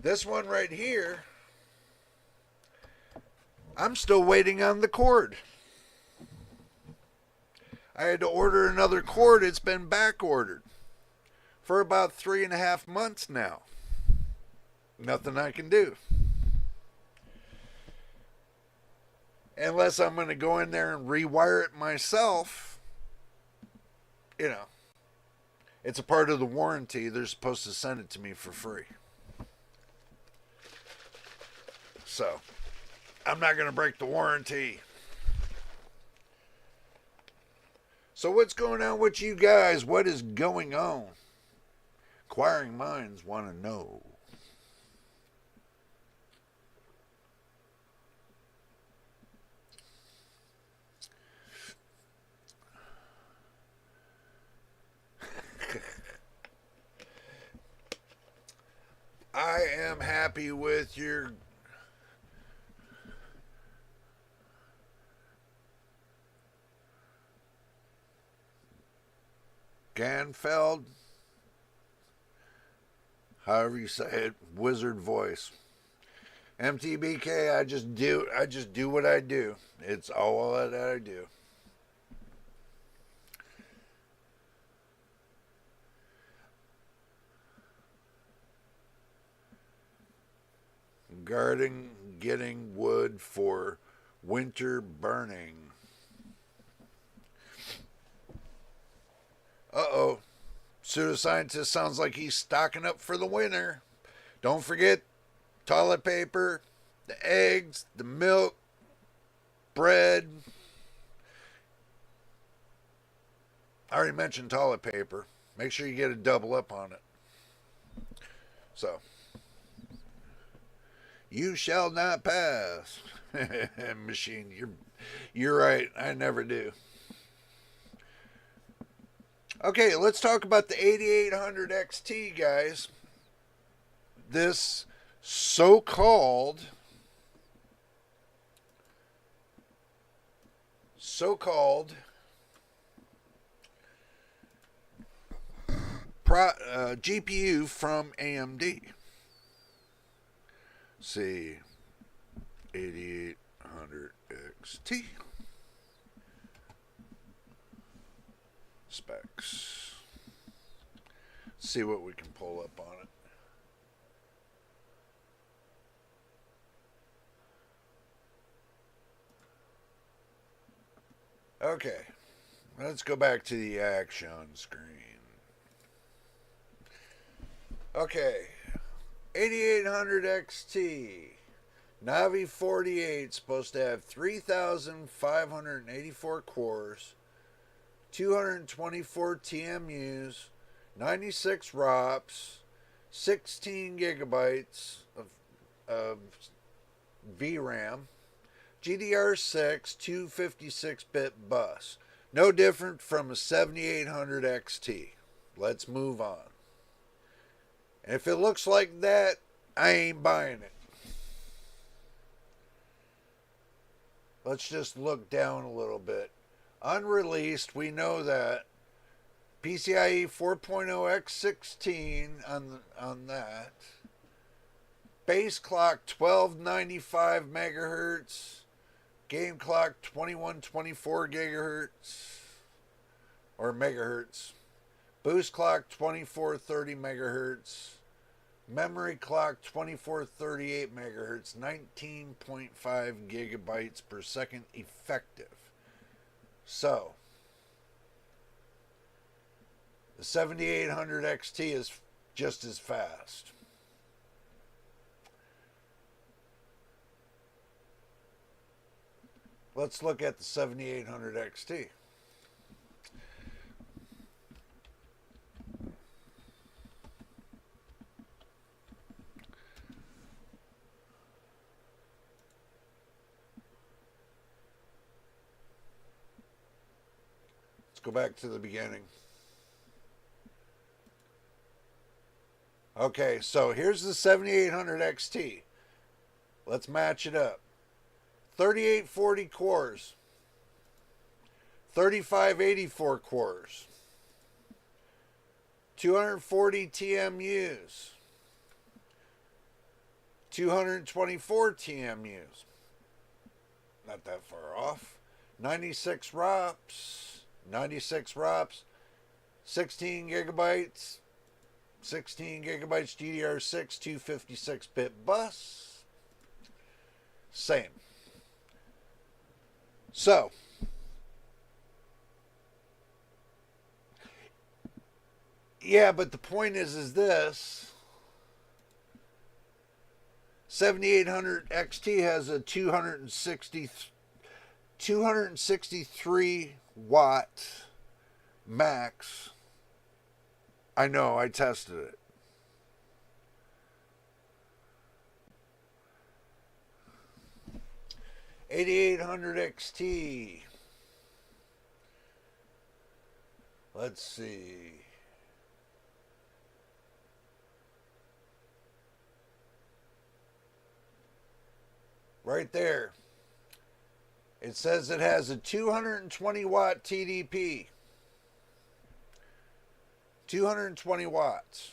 this one right here, I'm still waiting on the cord. I had to order another cord. It's been back ordered for about 3.5 months now. Nothing I can do. Unless I'm going to go in there and rewire it myself. You know, it's a part of the warranty. They're supposed to send it to me for free. So, I'm not going to break the warranty. So what's going on with you guys? What is going on? Inquiring minds want to know. I am happy with your Ganfeld, however you say it, wizard voice. MTBK, I just do what I do. It's all that I do. Guarding, getting wood for winter burning. Uh-oh. Pseudoscientist sounds like he's stocking up for the winter. Don't forget toilet paper, the eggs, the milk, bread. I already mentioned toilet paper. Make sure you get a double up on it. So, you shall not pass. Machine, you're right. I never do. Okay, let's talk about the 8800 XT, guys. This so-called GPU from AMD. See, 8800 XT. Specs. See what we can pull up on it. Okay, let's go back to the action screen. Okay, 8800 XT, Navi 48 supposed to have 3,584 cores, 224 TMUs, 96 ROPS, 16 gigabytes of VRAM, GDR6 256-bit bus. No different from a 7800 XT. Let's move on. And if it looks like that, I ain't buying it. Let's just look down a little bit. Unreleased, we know that. PCIe 4.0 x16 on that. Base clock 1295 megahertz. Game clock 2124 gigahertz or megahertz. Boost clock 2430 megahertz. Memory clock 2438 megahertz. 19.5 gigabytes per second effective. So the 7800 XT is just as fast. Let's look at the 7800 XT. Let's go back to the beginning. Okay, so here's the 7800 XT. Let's match it up. 3840 cores, 3584 cores, 240 TMUs, 224 TMUs, not that far off, 96 ROPS, 16 gigabytes, GDR6 256-bit bus, same. So, yeah, but the point is this. 7800 XT has a 263 watt max. I know, I tested it. $8,800 XT. Let's see. Right there. It says it has a 220 watt TDP. 220 watts.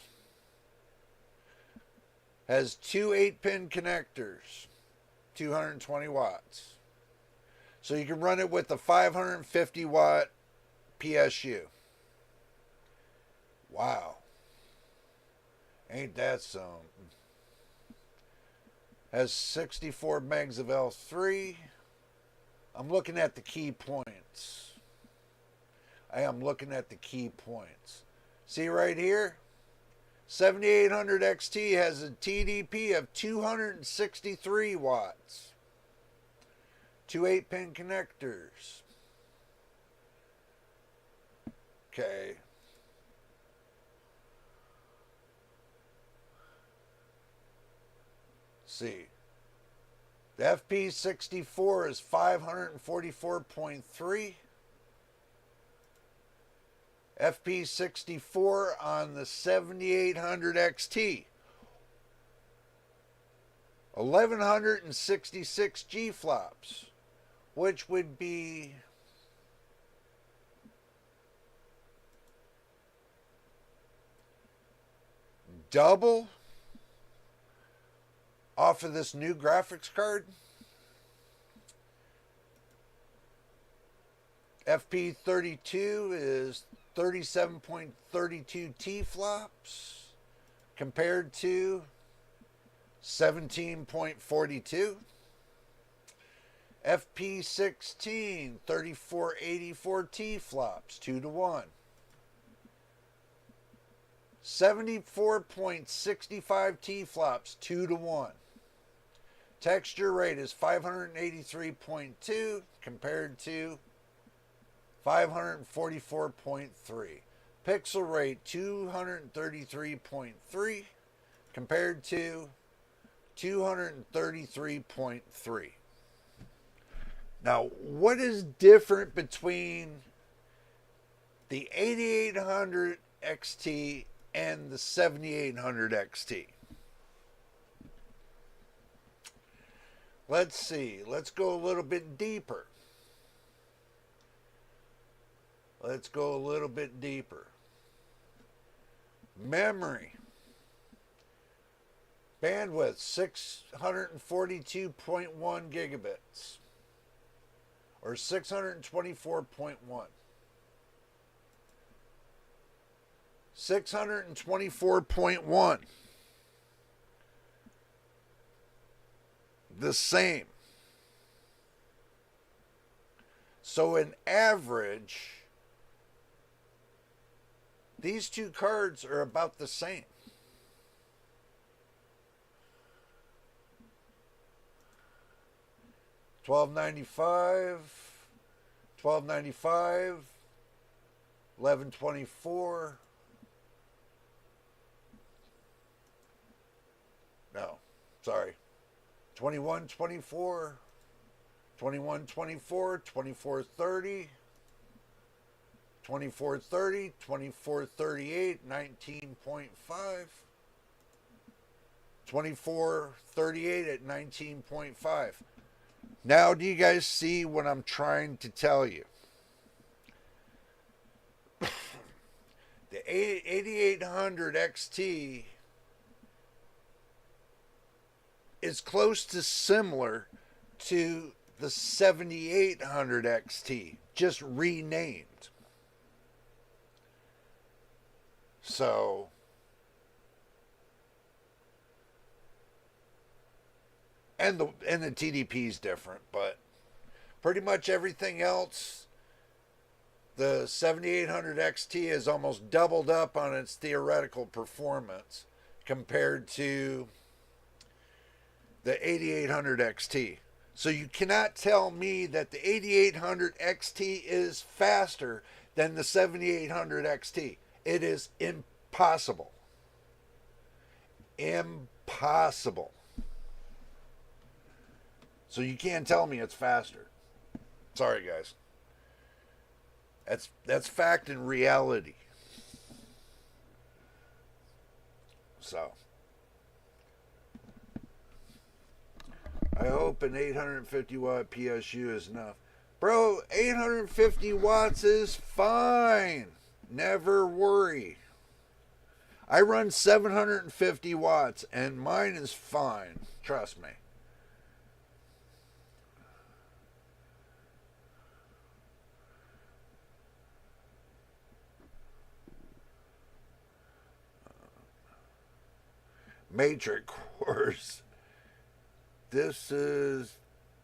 Has two 8-pin connectors. 220 watts. So you can run it with a 550 watt PSU. Wow. Ain't that something? Has 64 megs of L3. I'm looking at the key points. I am looking at the key points. See right here? 7800 XT has a TDP of 263 watts. Two 8-pin connectors. Okay. See. The FP64 is 544.3. FP64 on the 7800 XT. 1166 G-flops, which would be double off of this new graphics card. FP32 is 37.32 T-flops compared to 17.42. FP16 3484 T-flops 2-to-1. 74.65 T-flops 2-to-1. Texture rate is 583.2 compared to 544.3. Pixel rate 233.3 compared to 233.3. Now, what is different between the 8800 XT and the 7800 XT? Let's see. Let's go a little bit deeper. Memory. Bandwidth 642.1 gigabits. Or 624.1. 624.1. The same. So in average, these two cards are about the same. $12.95, $12.95, $11.24. No, sorry. $21.24, $21.24, $24.30, $24.30, $24.38, $19.5, $24.38 at 19.5. Now, do you guys see what I'm trying to tell you? The 8800 XT is close to similar to the 7800 XT, just renamed. So, and the TDP is different, but pretty much everything else, the 7800 XT has almost doubled up on its theoretical performance compared to the 8800 XT. So you cannot tell me that the 8800 XT is faster than the 7800 XT. It is impossible. Impossible. So you can't tell me it's faster. Sorry, guys. That's fact and reality. So, I hope an 850 watt PSU is enough. Bro, 850 watts is fine. Never worry. I run 750 watts and mine is fine. Trust me. Matrix course. This is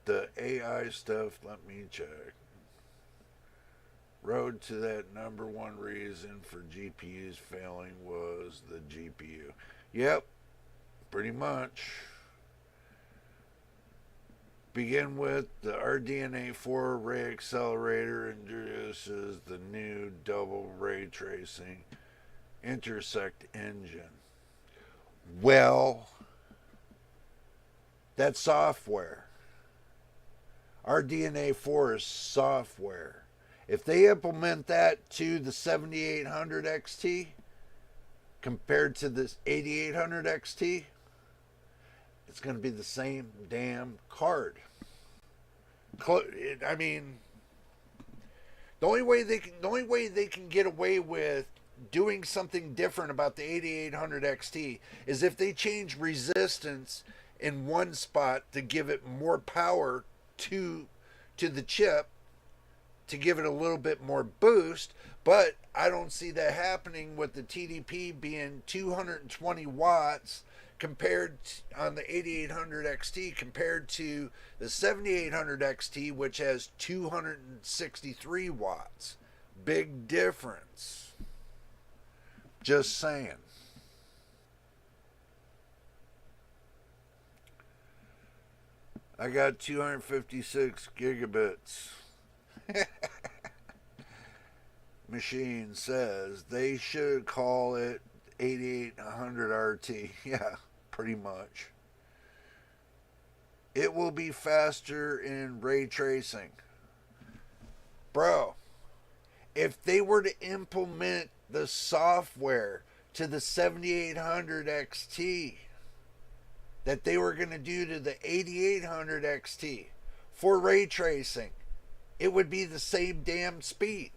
the AI stuff. Let me check. Road to that number one reason for GPUs failing was the GPU. Yep, pretty much. Begin with the RDNA 4 ray accelerator introduces the new double ray tracing intersect engine. Well, that's software. RDNA 4 is software. If they implement that to the 7800 XT compared to this 8800 XT, it's going to be the same damn card. I mean, the only way they can get away with doing something different about the 8800 XT is if they change resistance in one spot to give it more power to the chip, to give it a little bit more boost. But I don't see that happening with the TDP being 220 watts compared on the 8800 XT compared to the 7800 XT, which has 263 watts. Big difference. Just saying. I got 256 gigabits. Machine says they should call it 8800 RT. Yeah, pretty much. It will be faster in ray tracing. Bro, if they were to implement the software to the 7800 XT that they were going to do to the 8800 XT for ray tracing, it would be the same damn speed.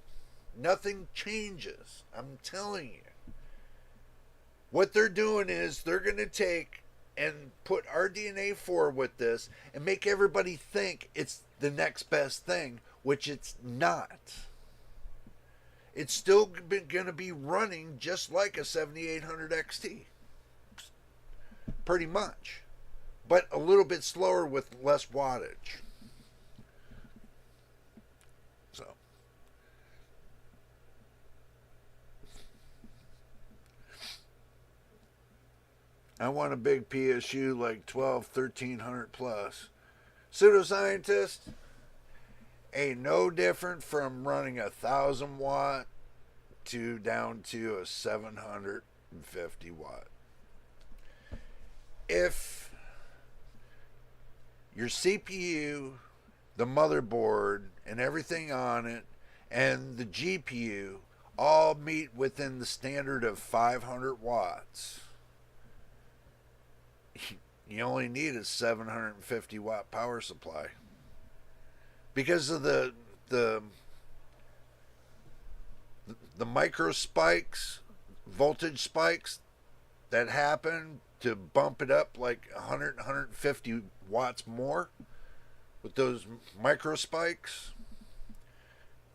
Nothing changes. I'm telling you. What they're doing is they're going to take and put RDNA 4 with this and make everybody think it's the next best thing, which it's not. It's still going to be running just like a 7800 XT. Pretty much. But a little bit slower with less wattage. So. I want a big PSU like 1300 plus. Pseudoscientist ain't no different from running 1,000 watt to down to a 750 watt. If your CPU, the motherboard, and everything on it, and the GPU all meet within the standard of 500 watts, you only need a 750 watt power supply. Because of the micro spikes, voltage spikes that happen to bump it up like 100, 150 watts more with those micro spikes,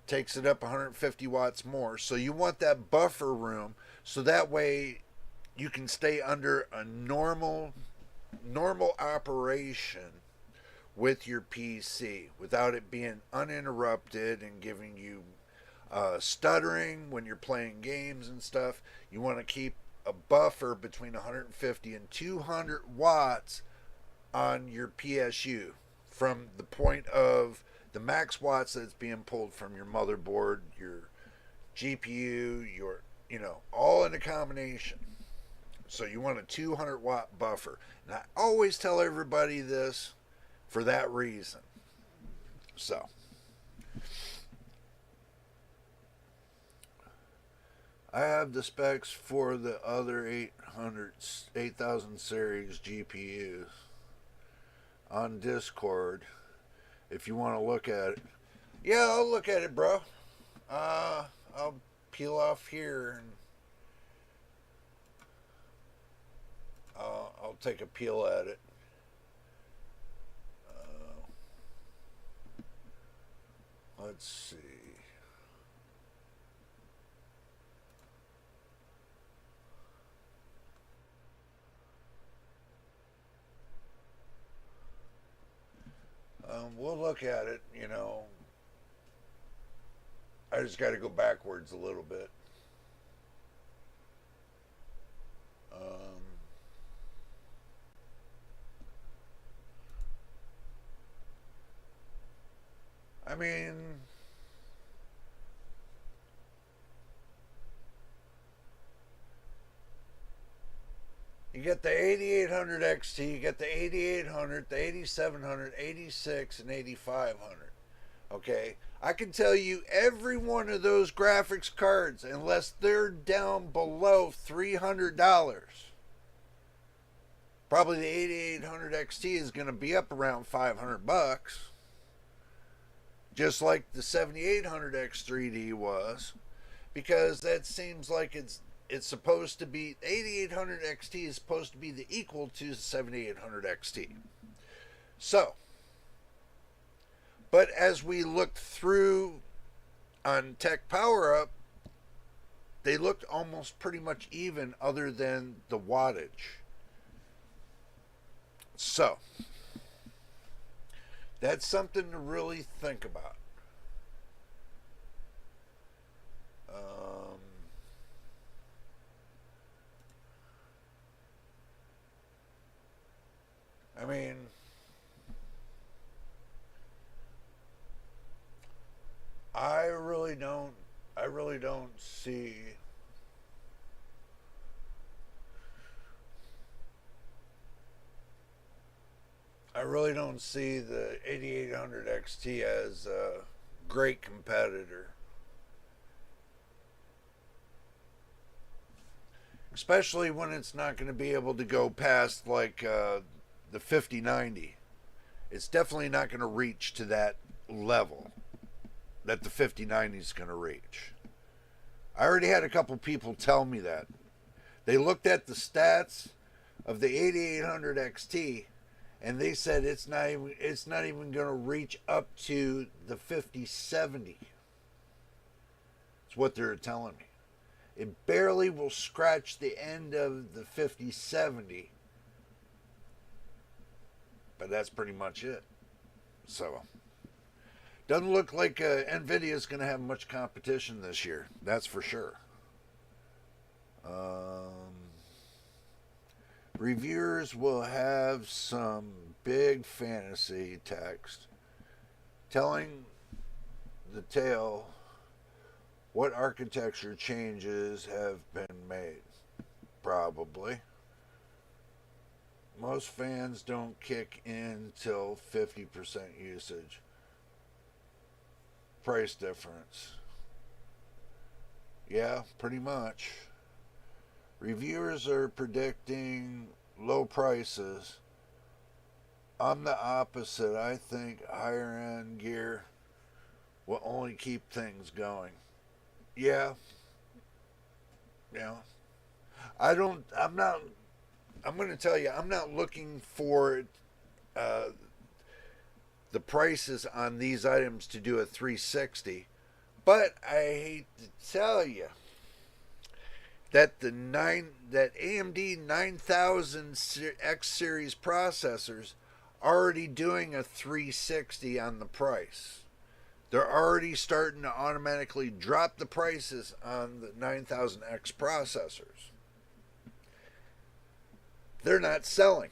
takes it up 150 watts more. So you want that buffer room so that way you can stay under a normal operation with your PC without it being uninterrupted and giving you stuttering when you're playing games and stuff. You want to keep a buffer between 150 and 200 watts on your PSU from the point of the max watts that's being pulled from your motherboard, your GPU, your, all in a combination. So you want a 200 watt buffer. And I always tell everybody this for that reason. So. I have the specs for the other 8000 series GPUs on Discord if you want to look at it. Yeah, I'll look at it, bro. I'll peel off here and I'll take a peel at it. Let's see. We'll look at it, I just got to go backwards a little bit. I mean, you get the 8800 XT, you get the 8800, the 8700, 86, and 8500. Okay? I can tell you every one of those graphics cards, unless they're down below $300, probably the 8800 XT is going to be up around $500. Just like the 7800 X3D was, because that seems like it's supposed to be, 8800 XT is supposed to be the equal to the 7800 XT. So, but as we looked through on Tech Power Up, they looked almost pretty much even other than the wattage. So, that's something to really think about. I mean, I really don't. I really don't see. I really don't see the 8800 XT as a great competitor, especially when it's not going to be able to go past like the 5090. It's definitely not going to reach to that level that the 5090 is going to reach. I already had a couple people tell me that. They looked at the stats of the 8800 XT and they said it's not even going to reach up to the 5070. That's what they're telling me. It barely will scratch the end of the 5070, but that's pretty much it. So, doesn't look like Nvidia is going to have much competition this year. That's for sure. Reviewers will have some big fantasy text telling the tale what architecture changes have been made. Probably. Most fans don't kick in till 50% usage. Price difference. Yeah, pretty much. Reviewers are predicting low prices. I'm the opposite. I think higher end gear will only keep things going. Yeah. Yeah. I'm going to tell you, I'm not looking for the prices on these items to do a 360, but I hate to tell you that that AMD 9000 X series processors already doing a 360 on the price. They're already starting to automatically drop the prices on the 9000X processors. They're not selling.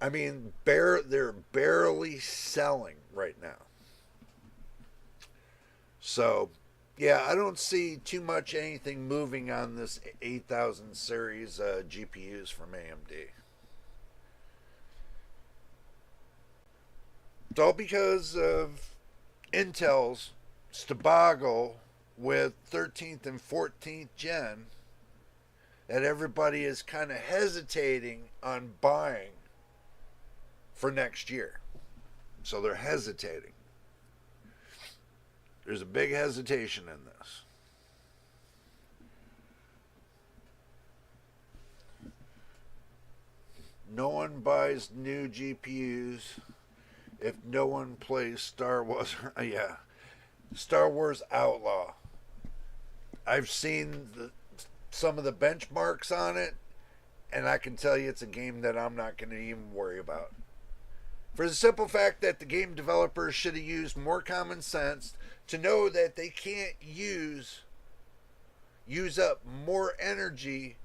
I mean, they're barely selling right now. So, yeah, I don't see too much anything moving on this 8000 series GPUs from AMD. It's all because of Intel's debacle with 13th and 14th gen that everybody is kind of hesitating on buying for next year. So they're hesitating. There's a big hesitation in this. No one buys new GPUs if no one plays Star Wars. Yeah, Star Wars Outlaw. I've seen some of the benchmarks on it, and I can tell you it's a game that I'm not going to even worry about. For the simple fact that the game developers should have used more common sense to know that they can't use up more energy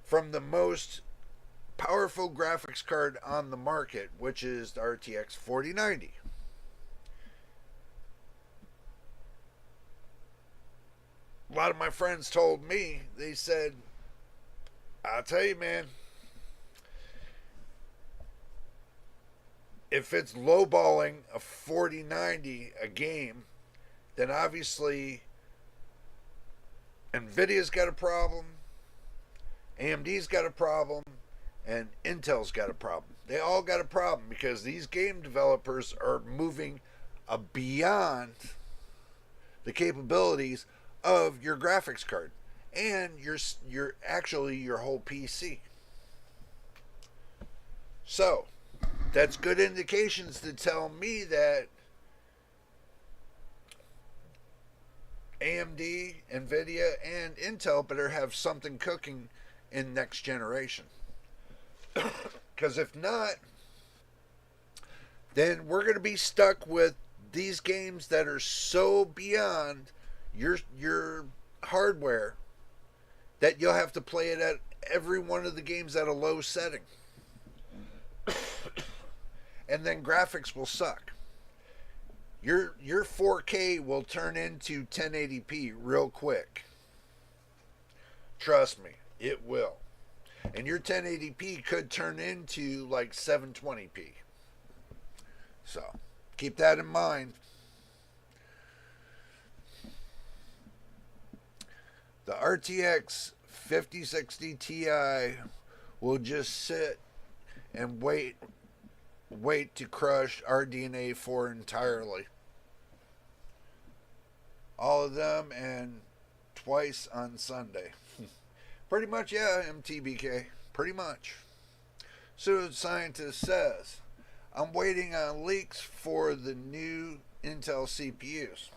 from the most powerful graphics card on the market, which is the RTX 4090. A lot of my friends told me, they said, I'll tell you, man, if it's lowballing a 4090 a game, then obviously Nvidia's got a problem, AMD's got a problem, and Intel's got a problem. They all got a problem because these game developers are moving beyond the capabilities of your graphics card and your actually your whole PC. So that's good indications to tell me that AMD, Nvidia, and Intel better have something cooking in next generation. Because if not, then we're going to be stuck with these games that are so beyond your hardware that you'll have to play it at every one of the games at a low setting. And then graphics will suck. Your 4K will turn into 1080p real quick. Trust me, it will. And your 1080p could turn into like 720p. So, keep that in mind. The RTX 5060 Ti will just sit and wait to crush RDNA 4 entirely. All of them, and twice on Sunday. Pretty much, yeah, MTBK. Pretty much. Pseudo Scientist says, I'm waiting on leaks for the new Intel CPUs.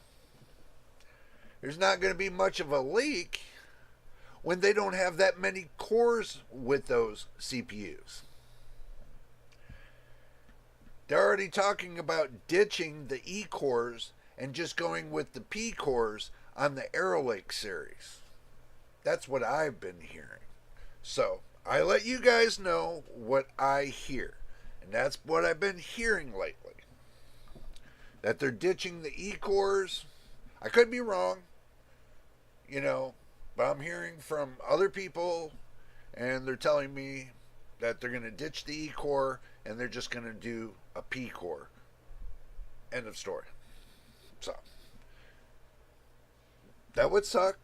There's not going to be much of a leak when they don't have that many cores with those CPUs. They're already talking about ditching the E cores and just going with the P cores on the Arrow Lake series. That's what I've been hearing. So, I let you guys know what I hear. And that's what I've been hearing lately. That they're ditching the E cores. I could be wrong, but I'm hearing from other people, and they're telling me that they're going to ditch the E core and they're just going to do a P core. End of story. So, that would suck,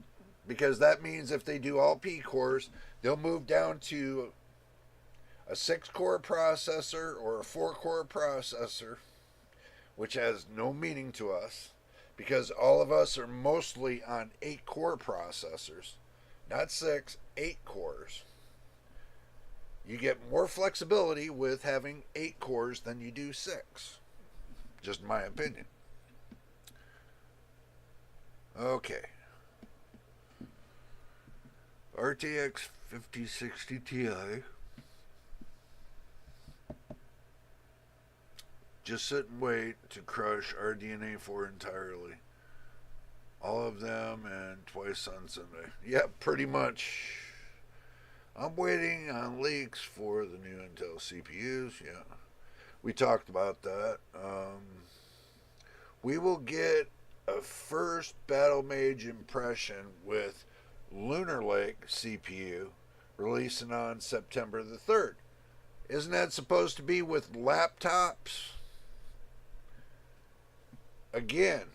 because that means if they do all P cores, they'll move down to a 6-core processor or a 4-core processor, which has no meaning to us, because all of us are mostly on 8-core processors, not 6, 8 cores. You get more flexibility with having 8 cores than you do 6. Just my opinion. Okay. RTX 5060 Ti. Just sit and wait to crush RDNA 4 entirely. All of them, and twice on Sunday. Yeah, pretty much. I'm waiting on leaks for the new Intel CPUs. Yeah, we talked about that. We will get a first Battle Mage impression with Lunar Lake CPU releasing on September the 3rd. Isn't that supposed to be with laptops? Again,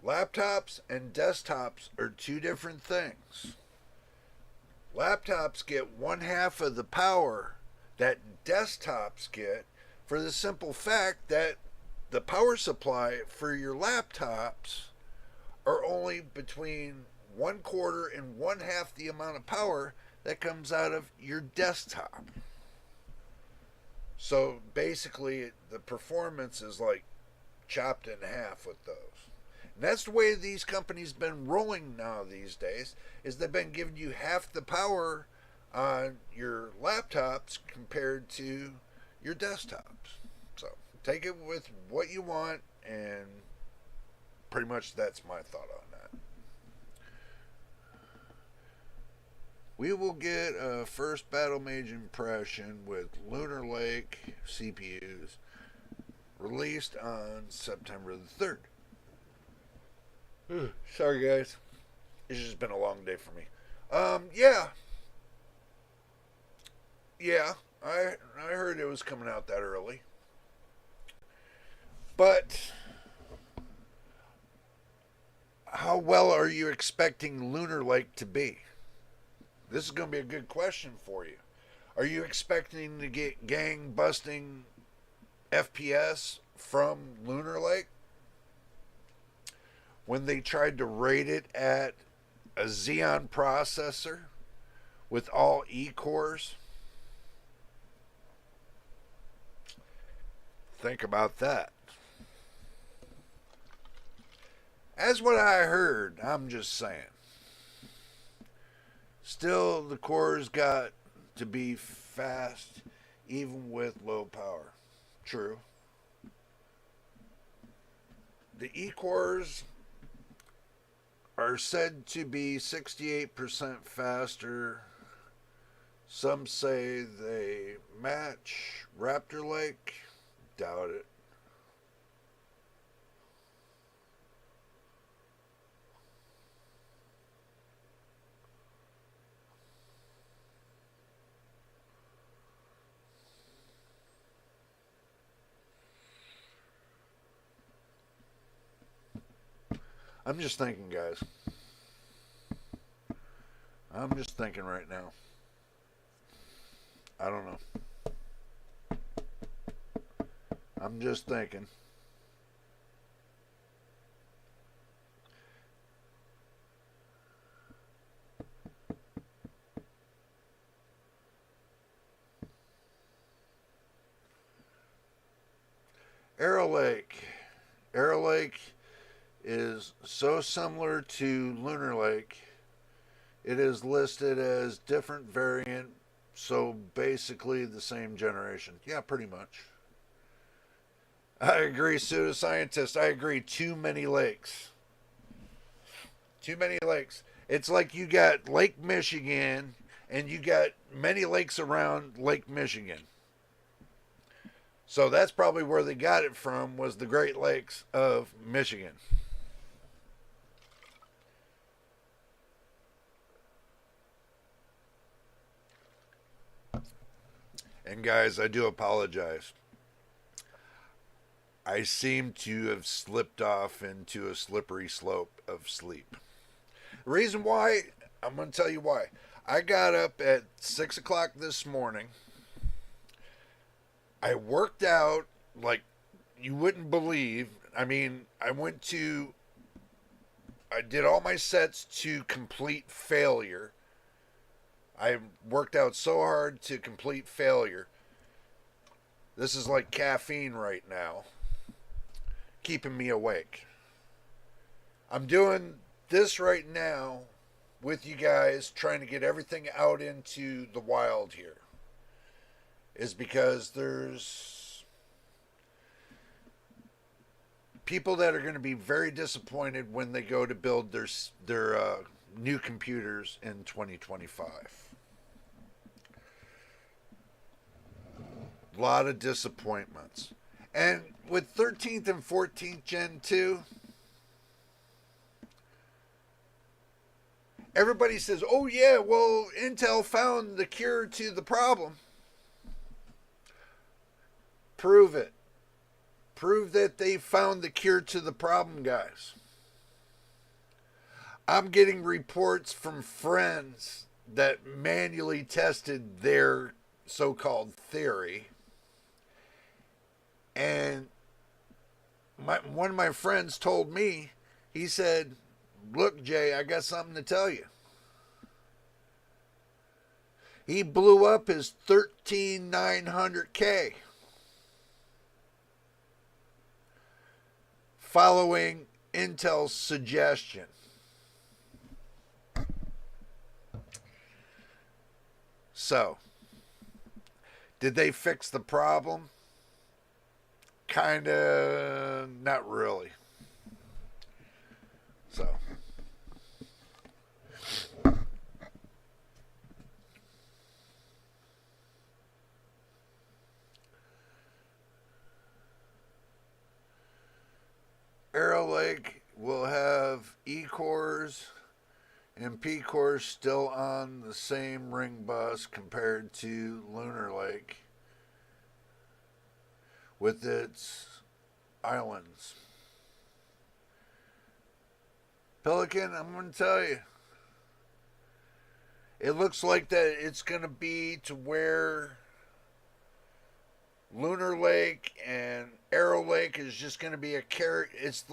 laptops and desktops are two different things. Laptops get one half of the power that desktops get, for the simple fact that the power supply for your laptops are only between 1/4 and 1/2 the amount of power that comes out of your desktop. So basically, the performance is like chopped in half with those. And that's the way these companies been rolling now these days, is they've been giving you half the power on your laptops compared to your desktops. So take it with what you want, and pretty much that's my thought on that. We will get a first Battle Mage impression with Lunar Lake CPUs released on September the 3rd. Sorry guys, it's just been a long day for me. Yeah, I heard it was coming out that early. But how well are you expecting Lunar Lake to be? This is going to be a good question for you. Are you expecting to get gang-busting FPS from Lunar Lake? When they tried to rate it at a Xeon processor with all E cores? Think about that. As what I heard, I'm just saying. Still, the cores got to be fast, even with low power. True. The E cores are said to be 68% faster. Some say they match Raptor Lake. Doubt it. I'm just thinking, guys. I'm just thinking right now. I don't know. I'm just thinking. Arrow Lake. Arrow Lake is so similar to Lunar Lake. It is listed as different variant, so basically the same generation. Yeah, pretty much. I agree, pseudoscientist. I agree. Too many lakes. Too many lakes. It's like you got Lake Michigan and you got many lakes around Lake Michigan. So that's probably where they got it from, was the Great Lakes of Michigan. And guys, I do apologize. I seem to have slipped off into a slippery slope of sleep. The reason why, I'm going to tell you why. I got up at 6 o'clock this morning. I worked out like you wouldn't believe. I mean, I did all my sets to complete failure. I worked out so hard to complete failure. This is like caffeine right now, keeping me awake. I'm doing this right now with you guys, trying to get everything out into the wild here. Is because there's people that are going to be very disappointed when they go to build their new computers in 2025. A lot of disappointments. And with 13th and 14th Gen 2, everybody says, oh yeah, well, Intel found the cure to the problem. Prove it. Prove that they found the cure to the problem, guys. I'm getting reports from friends that manually tested their so-called theory. And one of my friends told me, he said, look, Jay, I got something to tell you. He blew up his 13900K following Intel's suggestion. So, did they fix the problem? Kinda, not really. So, Arrow Lake will have E cores and P cores still on the same ring bus compared to Lunar Lake with its islands. Pelican, I'm going to tell you, it looks like that it's going to be to where Lunar Lake and Arrow Lake is just going to be a carry. It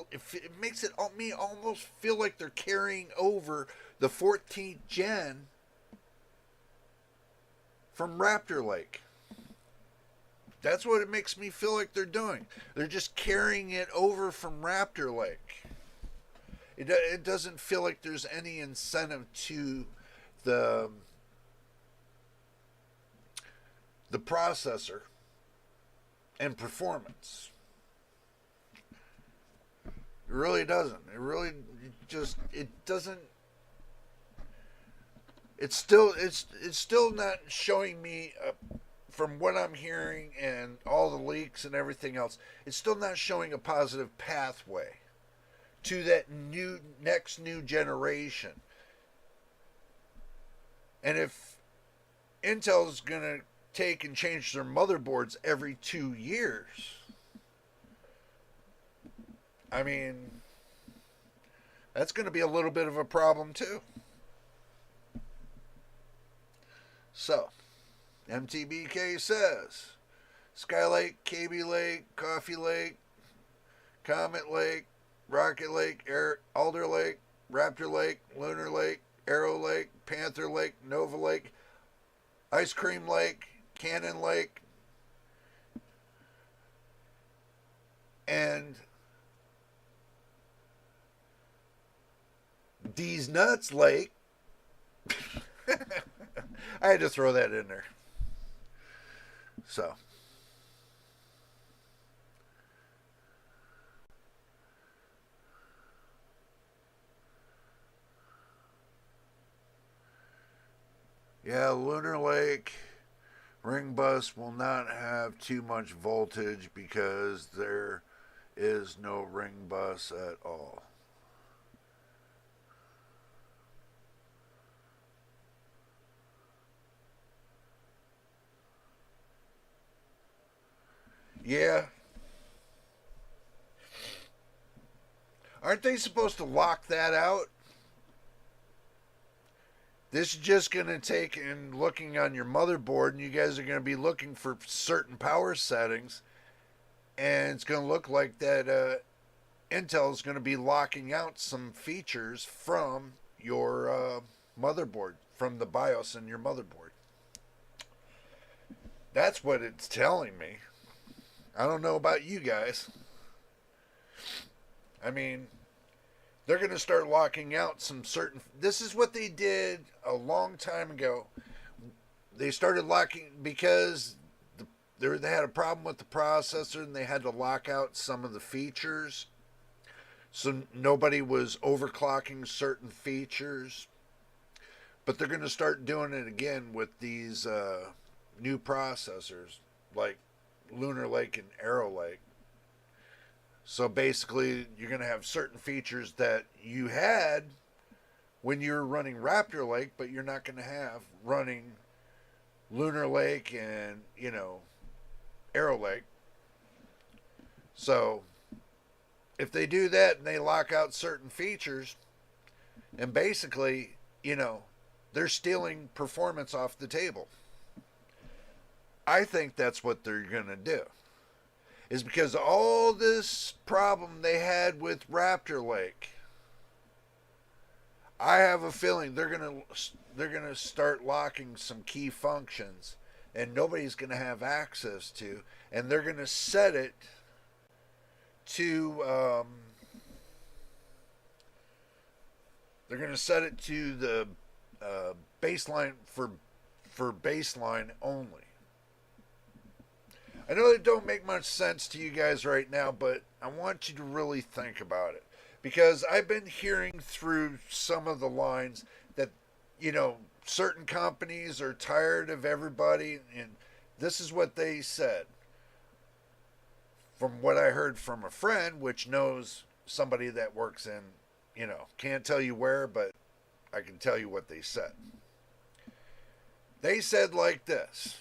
makes it me almost feel like they're carrying over the 14th gen from Raptor Lake. That's what it makes me feel like they're doing. They're just carrying it over from Raptor Lake. It doesn't feel like there's any incentive to the processor and performance. It really doesn't. It doesn't. It's still not showing me, from what I'm hearing and all the leaks and everything else, it's still not showing a positive pathway to that next new generation. And if Intel's going to take and change their motherboards every 2 years, I mean, That's going to be a little bit of a problem too. So, MTBK says Skylake, KB Lake, Coffee Lake, Comet Lake, Rocket Lake, Alder Lake, Raptor Lake, Lunar Lake, Arrow Lake, Panther Lake, Nova Lake, Ice Cream Lake, Cannon Lake, and D's Nuts Lake. I had to throw that in there. So, yeah, Lunar Lake ring bus will not have too much voltage because there is no ring bus at all. Yeah. Aren't they supposed to lock that out? This is just going to take and looking on your motherboard, and you guys are going to be looking for certain power settings, and it's going to look like that Intel is going to be locking out some features from your motherboard, from the BIOS in your motherboard. That's what it's telling me. I don't know about you guys. I mean, they're going to start locking out some certain... This is what they did a long time ago. They started locking because they had a problem with the processor and they had to lock out some of the features. So nobody was overclocking certain features. But they're going to start doing it again with these new processors like Lunar Lake and Arrow Lake. So basically, you're going to have certain features that you had when you were running Raptor Lake, but you're not going to have running Lunar Lake and, Arrow Lake. So if they do that and they lock out certain features, and basically, they're stealing performance off the table. I think that's what they're going to do. Is because all this problem they had with Raptor Lake. I have a feeling they're gonna start locking some key functions and nobody's gonna have access to, and they're gonna set it to the baseline for baseline only. I know it don't make much sense to you guys right now, but I want you to really think about it. Because I've been hearing through some of the lines that, certain companies are tired of everybody. And this is what they said. From what I heard from a friend, which knows somebody that works in, can't tell you where, but I can tell you what they said. They said like this.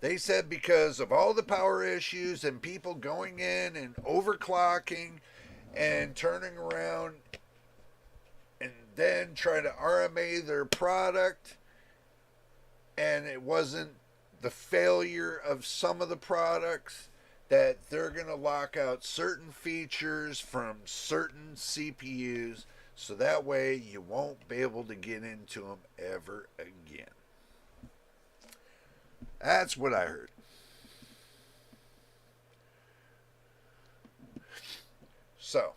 They said because of all the power issues and people going in and overclocking and turning around and then trying to RMA their product, and it wasn't the failure of some of the products, that they're going to lock out certain features from certain CPUs so that way you won't be able to get into them ever again. That's what I heard. So,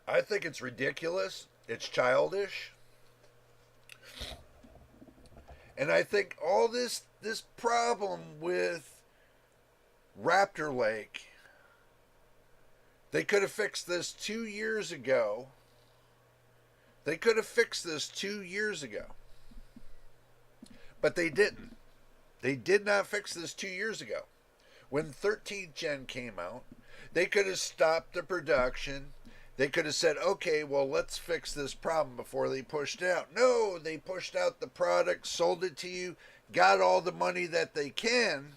I think it's ridiculous. It's childish. And I think all this problem with Raptor Lake, they could have fixed this 2 years ago. They could have fixed this 2 years ago. But they didn't. They did not fix this 2 years ago. When 13th Gen came out, they could have stopped the production. They could have said, okay, well, let's fix this problem before they pushed it out. No, they pushed out the product, sold it to you, got all the money that they can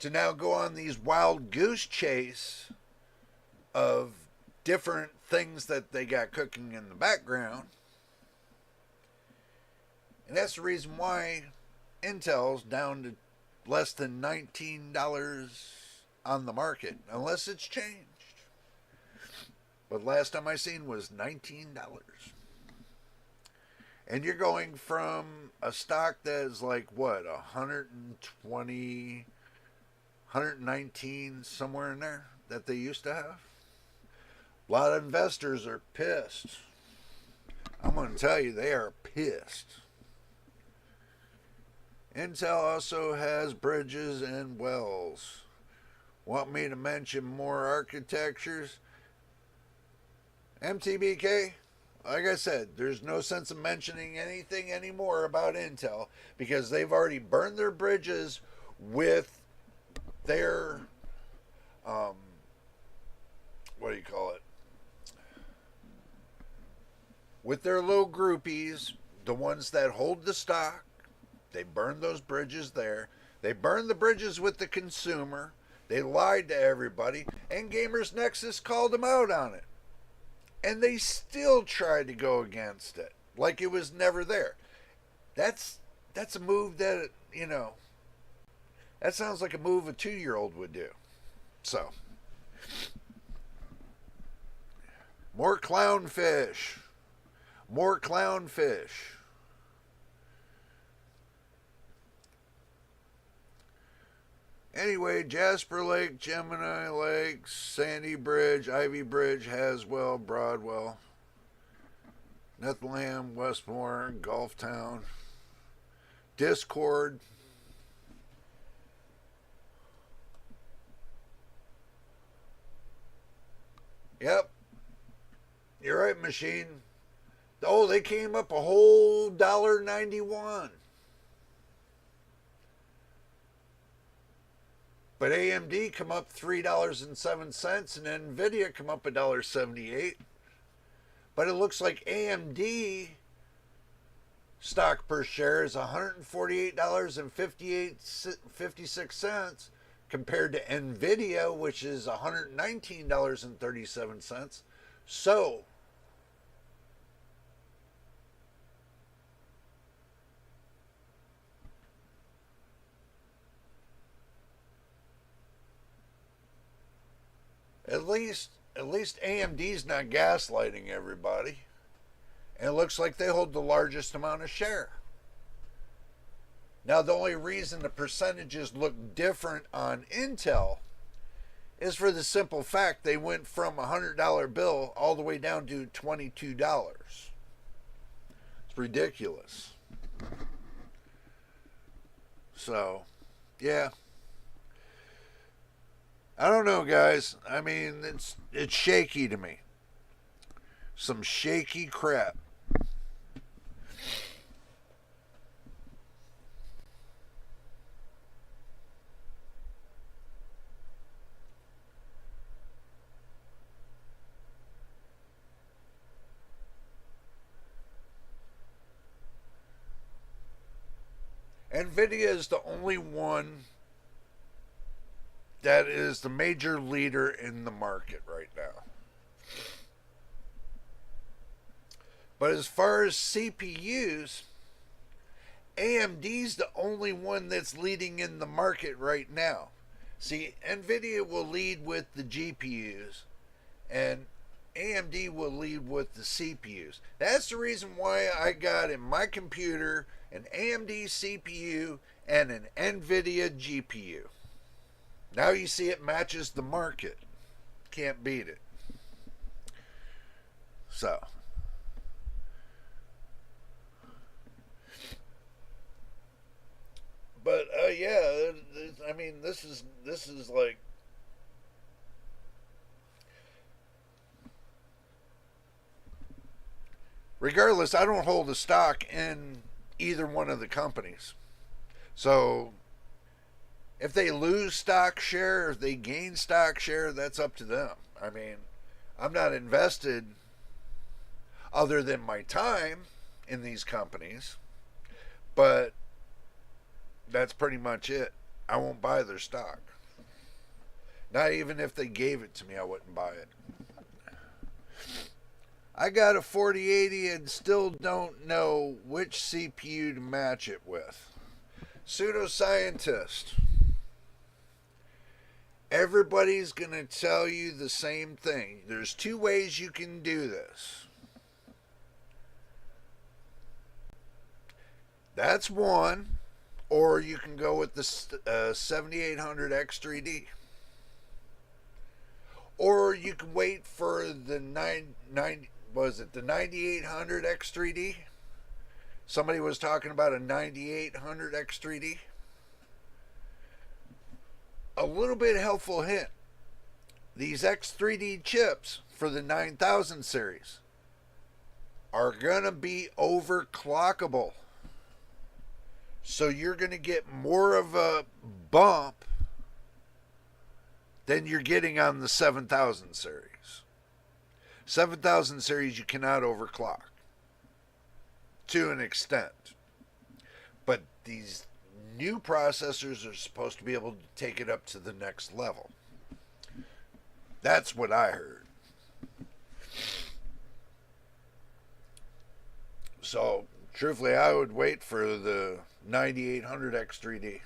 to now go on these wild goose chase of different things that they got cooking in the background. And that's the reason why Intel's down to less than $19 on the market, unless it's changed. But last time I seen was $19. And you're going from a stock that is like, what, 120, 119, somewhere in there that they used to have. A lot of investors are pissed. I'm going to tell you, they are pissed. Intel also has bridges and wells. Want me to mention more architectures? MTBK, like I said, there's no sense of mentioning anything anymore about Intel because they've already burned their bridges with their, what do you call it? With their little groupies, the ones that hold the stock. They burned those bridges there. They burned the bridges with the consumer. They lied to everybody. And Gamers Nexus called them out on it. And they still tried to go against it. Like it was never there. That's a move that, you know, that sounds like a move a 2-year-old would do. So, more clownfish. More clownfish. Anyway, Jasper Lake, Gemini Lake, Sandy Bridge, Ivy Bridge, Haswell, Broadwell, Bethlehem, Westmore, Gulftown, Discord. Yep. You're right, machine. Oh, they came up a whole $1.91. But AMD come up $3.07 and Nvidia come up $1.78. But it looks like AMD stock per share is $148.56 compared to Nvidia, which is $119.37. So At least AMD's not gaslighting everybody. And it looks like they hold the largest amount of share. Now, the only reason the percentages look different on Intel is for the simple fact they went from a $100 bill all the way down to $22. It's ridiculous. So, yeah. I don't know, guys. I mean, it's shaky to me. Some shaky crap. Nvidia is the only one that is the major leader in the market right now. But as far as CPUs, AMD's the only one that's leading in the market right now. See, Nvidia will lead with the GPUs, and AMD will lead with the CPUs. That's the reason why I got in my computer an AMD CPU and an Nvidia GPU. Now you see it matches the market. Can't beat it. So, but yeah, I mean, this is like, regardless, I don't hold a stock in either one of the companies. So if they lose stock share, if they gain stock share, that's up to them. I mean, I'm not invested other than my time in these companies, but that's pretty much it. I won't buy their stock. Not even if they gave it to me, I wouldn't buy it. I got a 4080 and still don't know which CPU to match it with. Pseudoscientist. Everybody's going to tell you the same thing. There's two ways you can do this. That's one. Or you can go with the 7800 X3D. Or you can wait for the 9800 X3D? Somebody was talking about a 9800 X3D. A little bit helpful hint. These X3D chips for the 9000 series are going to be overclockable. So you're going to get more of a bump than you're getting on the 7000 series. 7000 series you cannot overclock to an extent. But these new processors are supposed to be able to take it up to the next level. That's what I heard. So, truthfully, I would wait for the 9800 X3D.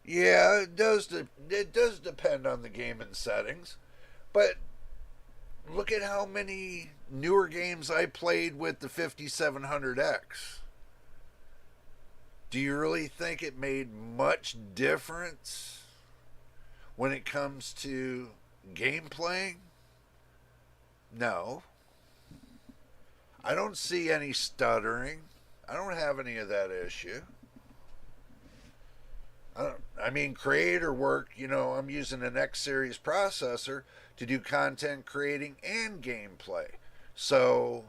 Yeah, it does depend on the gaming settings, but look at how many newer games I played with the 5700X. Do you really think it made much difference when it comes to game playing? No. I don't see any stuttering. I don't have any of that issue. I mean, creator work, I'm using an X series processor to do content creating and gameplay. So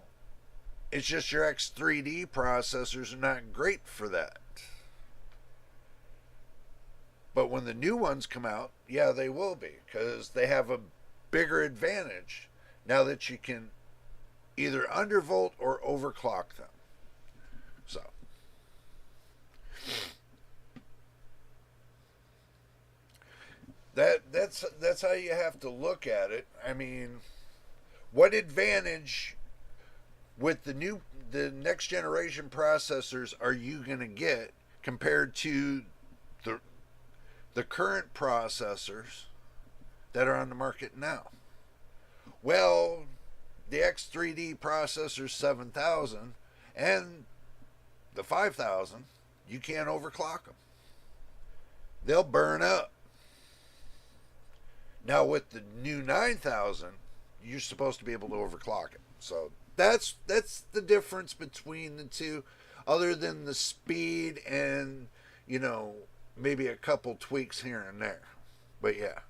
it's just your X3D processors are not great for that. But when the new ones come out, yeah, they will be, because they have a bigger advantage now that you can either undervolt or overclock them. So that's how you have to look at it. I mean, what advantage with the next generation processors are you going to get compared to the current processors that are on the market now? Well, the X3D processor 7000 and the 5000, you can't overclock them. They'll burn up. Now with the new 9000, you're supposed to be able to overclock it. So that's the difference between the two, other than the speed and, maybe a couple tweaks here and there. But yeah.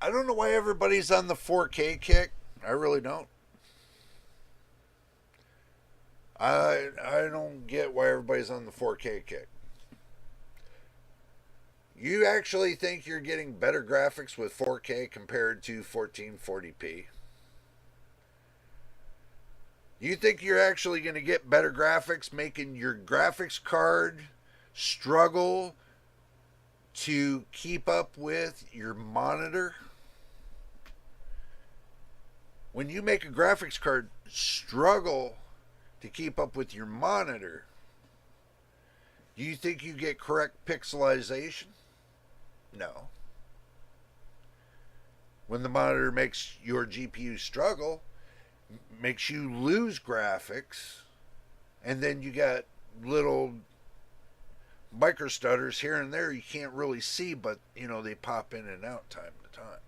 I don't know why everybody's on the 4K kick. I really don't. I don't get why everybody's on the 4K kick. You actually think you're getting better graphics with 4K compared to 1440p? You think you're actually going to get better graphics making your graphics card struggle to keep up with your monitor? When you make a graphics card struggle to keep up with your monitor, do you think you get correct pixelization? No. When the monitor makes your GPU struggle, makes you lose graphics, and then you got little micro stutters here and there you can't really see, but they pop in and out time to time.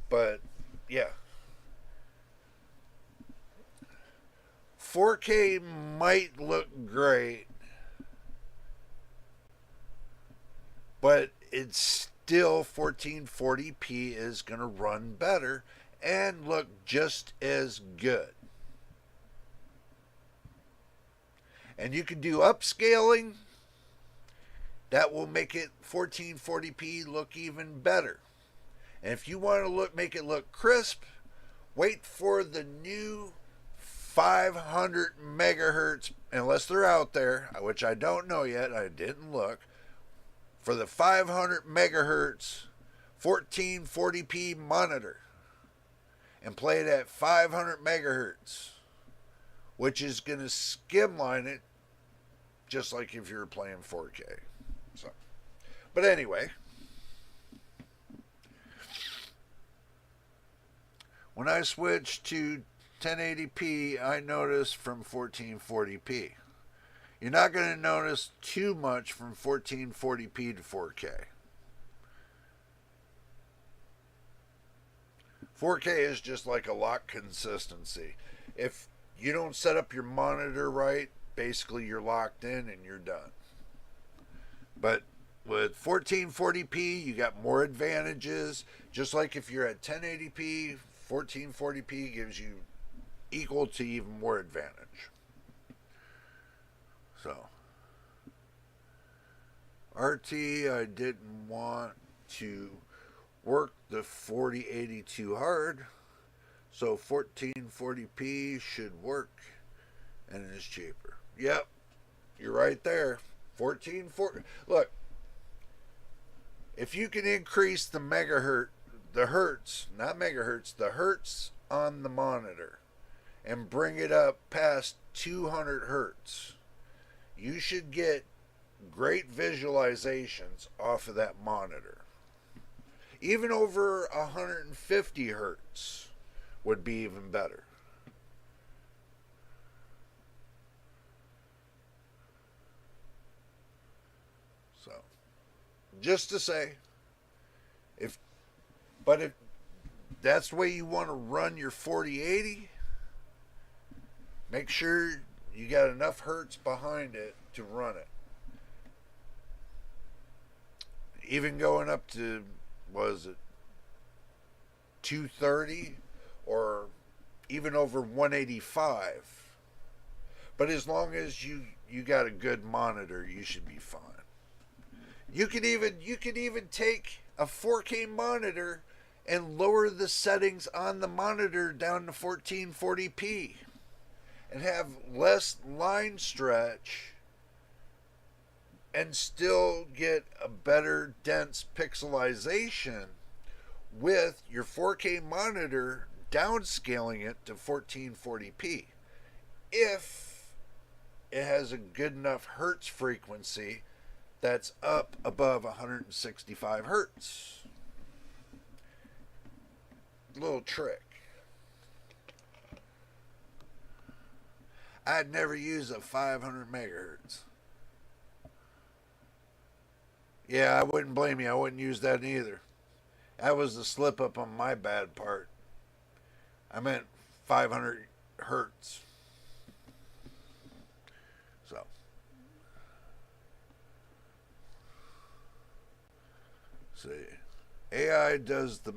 But yeah, 4K might look great, but it's still 1440p is going to run better and look just as good. And you can do upscaling. That will make it 1440p look even better. And if you want to make it look crisp, wait for the new 500 megahertz, unless they're out there, which I don't know yet, I didn't look, for the 500 megahertz 1440p monitor. And play it at 500 megahertz, which is going to skimline it just like if you were playing 4K. So, but anyway, when I switched to 1080p, I noticed from 1440p. You're not going to notice too much from 1440p to 4K. 4K is just like a lock consistency. If you don't set up your monitor right, basically you're locked in and you're done. But with 1440p, you got more advantages. Just like if you're at 1080p, 1440p gives you equal to even more advantage. So, RT, I didn't want to work the 4080 too hard, so 1440p should work, and it is cheaper. Yep, you're right there. 1440. Look, if you can increase the hertz, not megahertz, the hertz on the monitor, and bring it up past 200 hertz, you should get great visualizations off of that monitor. Even over 150 hertz would be even better. So, just to say, if that's the way you want to run your 4080, make sure you got enough hertz behind it to run it. Even going up to, was it 230 or even over 185. But as long as you got a good monitor, you should be fine. You could even take a 4K monitor and lower the settings on the monitor down to 1440p and have less line stretch and still get a better dense pixelization with your 4K monitor downscaling it to 1440p if it has a good enough hertz frequency that's up above 165 hertz. Little trick. I'd never use a 500 megahertz. Yeah, I wouldn't blame you. I wouldn't use that either. That was the slip up on my bad part. I meant 500 hertz. So. See. AI does the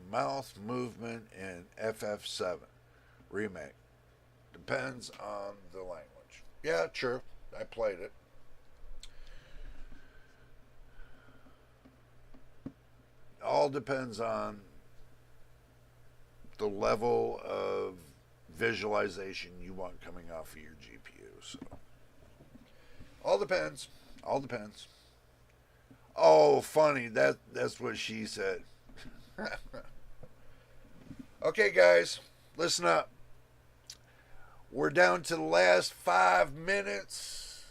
mouth movement in FF7 remake. Depends on the language. Yeah, true. I played it. All depends on the level of visualization you want coming off of your GPU. So, all depends. All depends. Oh, funny. That's what she said. Okay, guys, listen up. We're down to the last 5 minutes.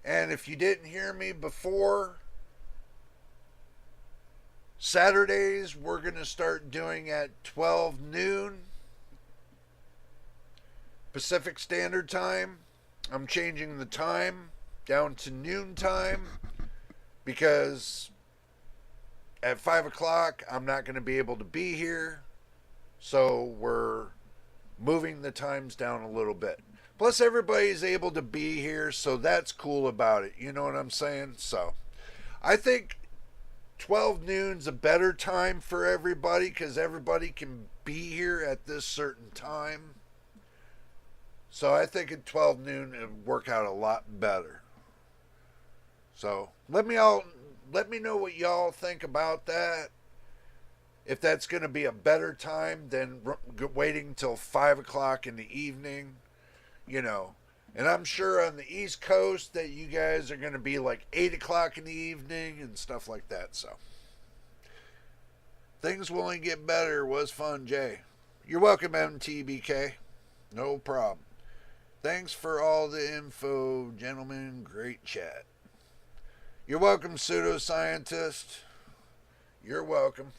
And if you didn't hear me before, Saturdays we're going to start doing at 12 noon Pacific Standard Time. I'm changing the time down to noon time because at 5 o'clock I'm not going to be able to be here. So we're moving the times down a little bit. Plus everybody's able to be here, so that's cool about it. You know what I'm saying? So I think 12 noon's a better time for everybody because everybody can be here at this certain time. So I think at 12 noon it would work out a lot better. So let me know what y'all think about that. If that's going to be a better time than waiting till 5 o'clock in the evening, you know. And I'm sure on the East Coast that you guys are going to be like 8 o'clock in the evening and stuff like that. So things will only get better. It was fun, Jay. You're welcome, MTBK. No problem. Thanks for all the info, gentlemen. Great chat. You're welcome, pseudoscientist. You're welcome.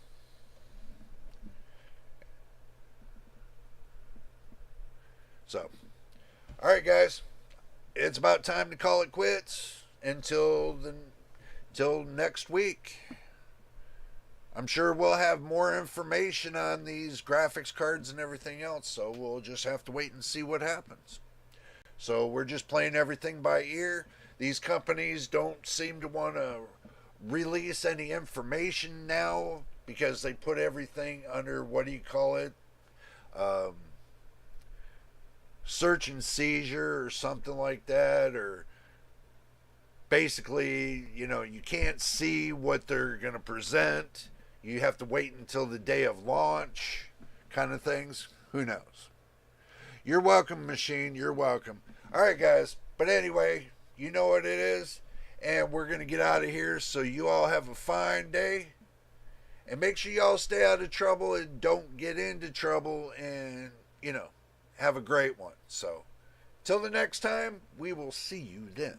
So, all right, guys. It's about time to call it quits until next week. I'm sure we'll have more information on these graphics cards and everything else, so we'll just have to wait and see what happens. So we're just playing everything by ear. These companies don't seem to want to release any information now because they put everything under, what do you call it? Search and seizure or something like that, or basically, you can't see what they're going to present. You have to wait until the day of launch, kind of things. Who knows? You're welcome, machine. You're welcome. All right, guys. But anyway, you know what it is, and we're going to get out of here. So you all have a fine day, and make sure y'all stay out of trouble and don't get into trouble, and have a great one. So till the next time, we will see you then.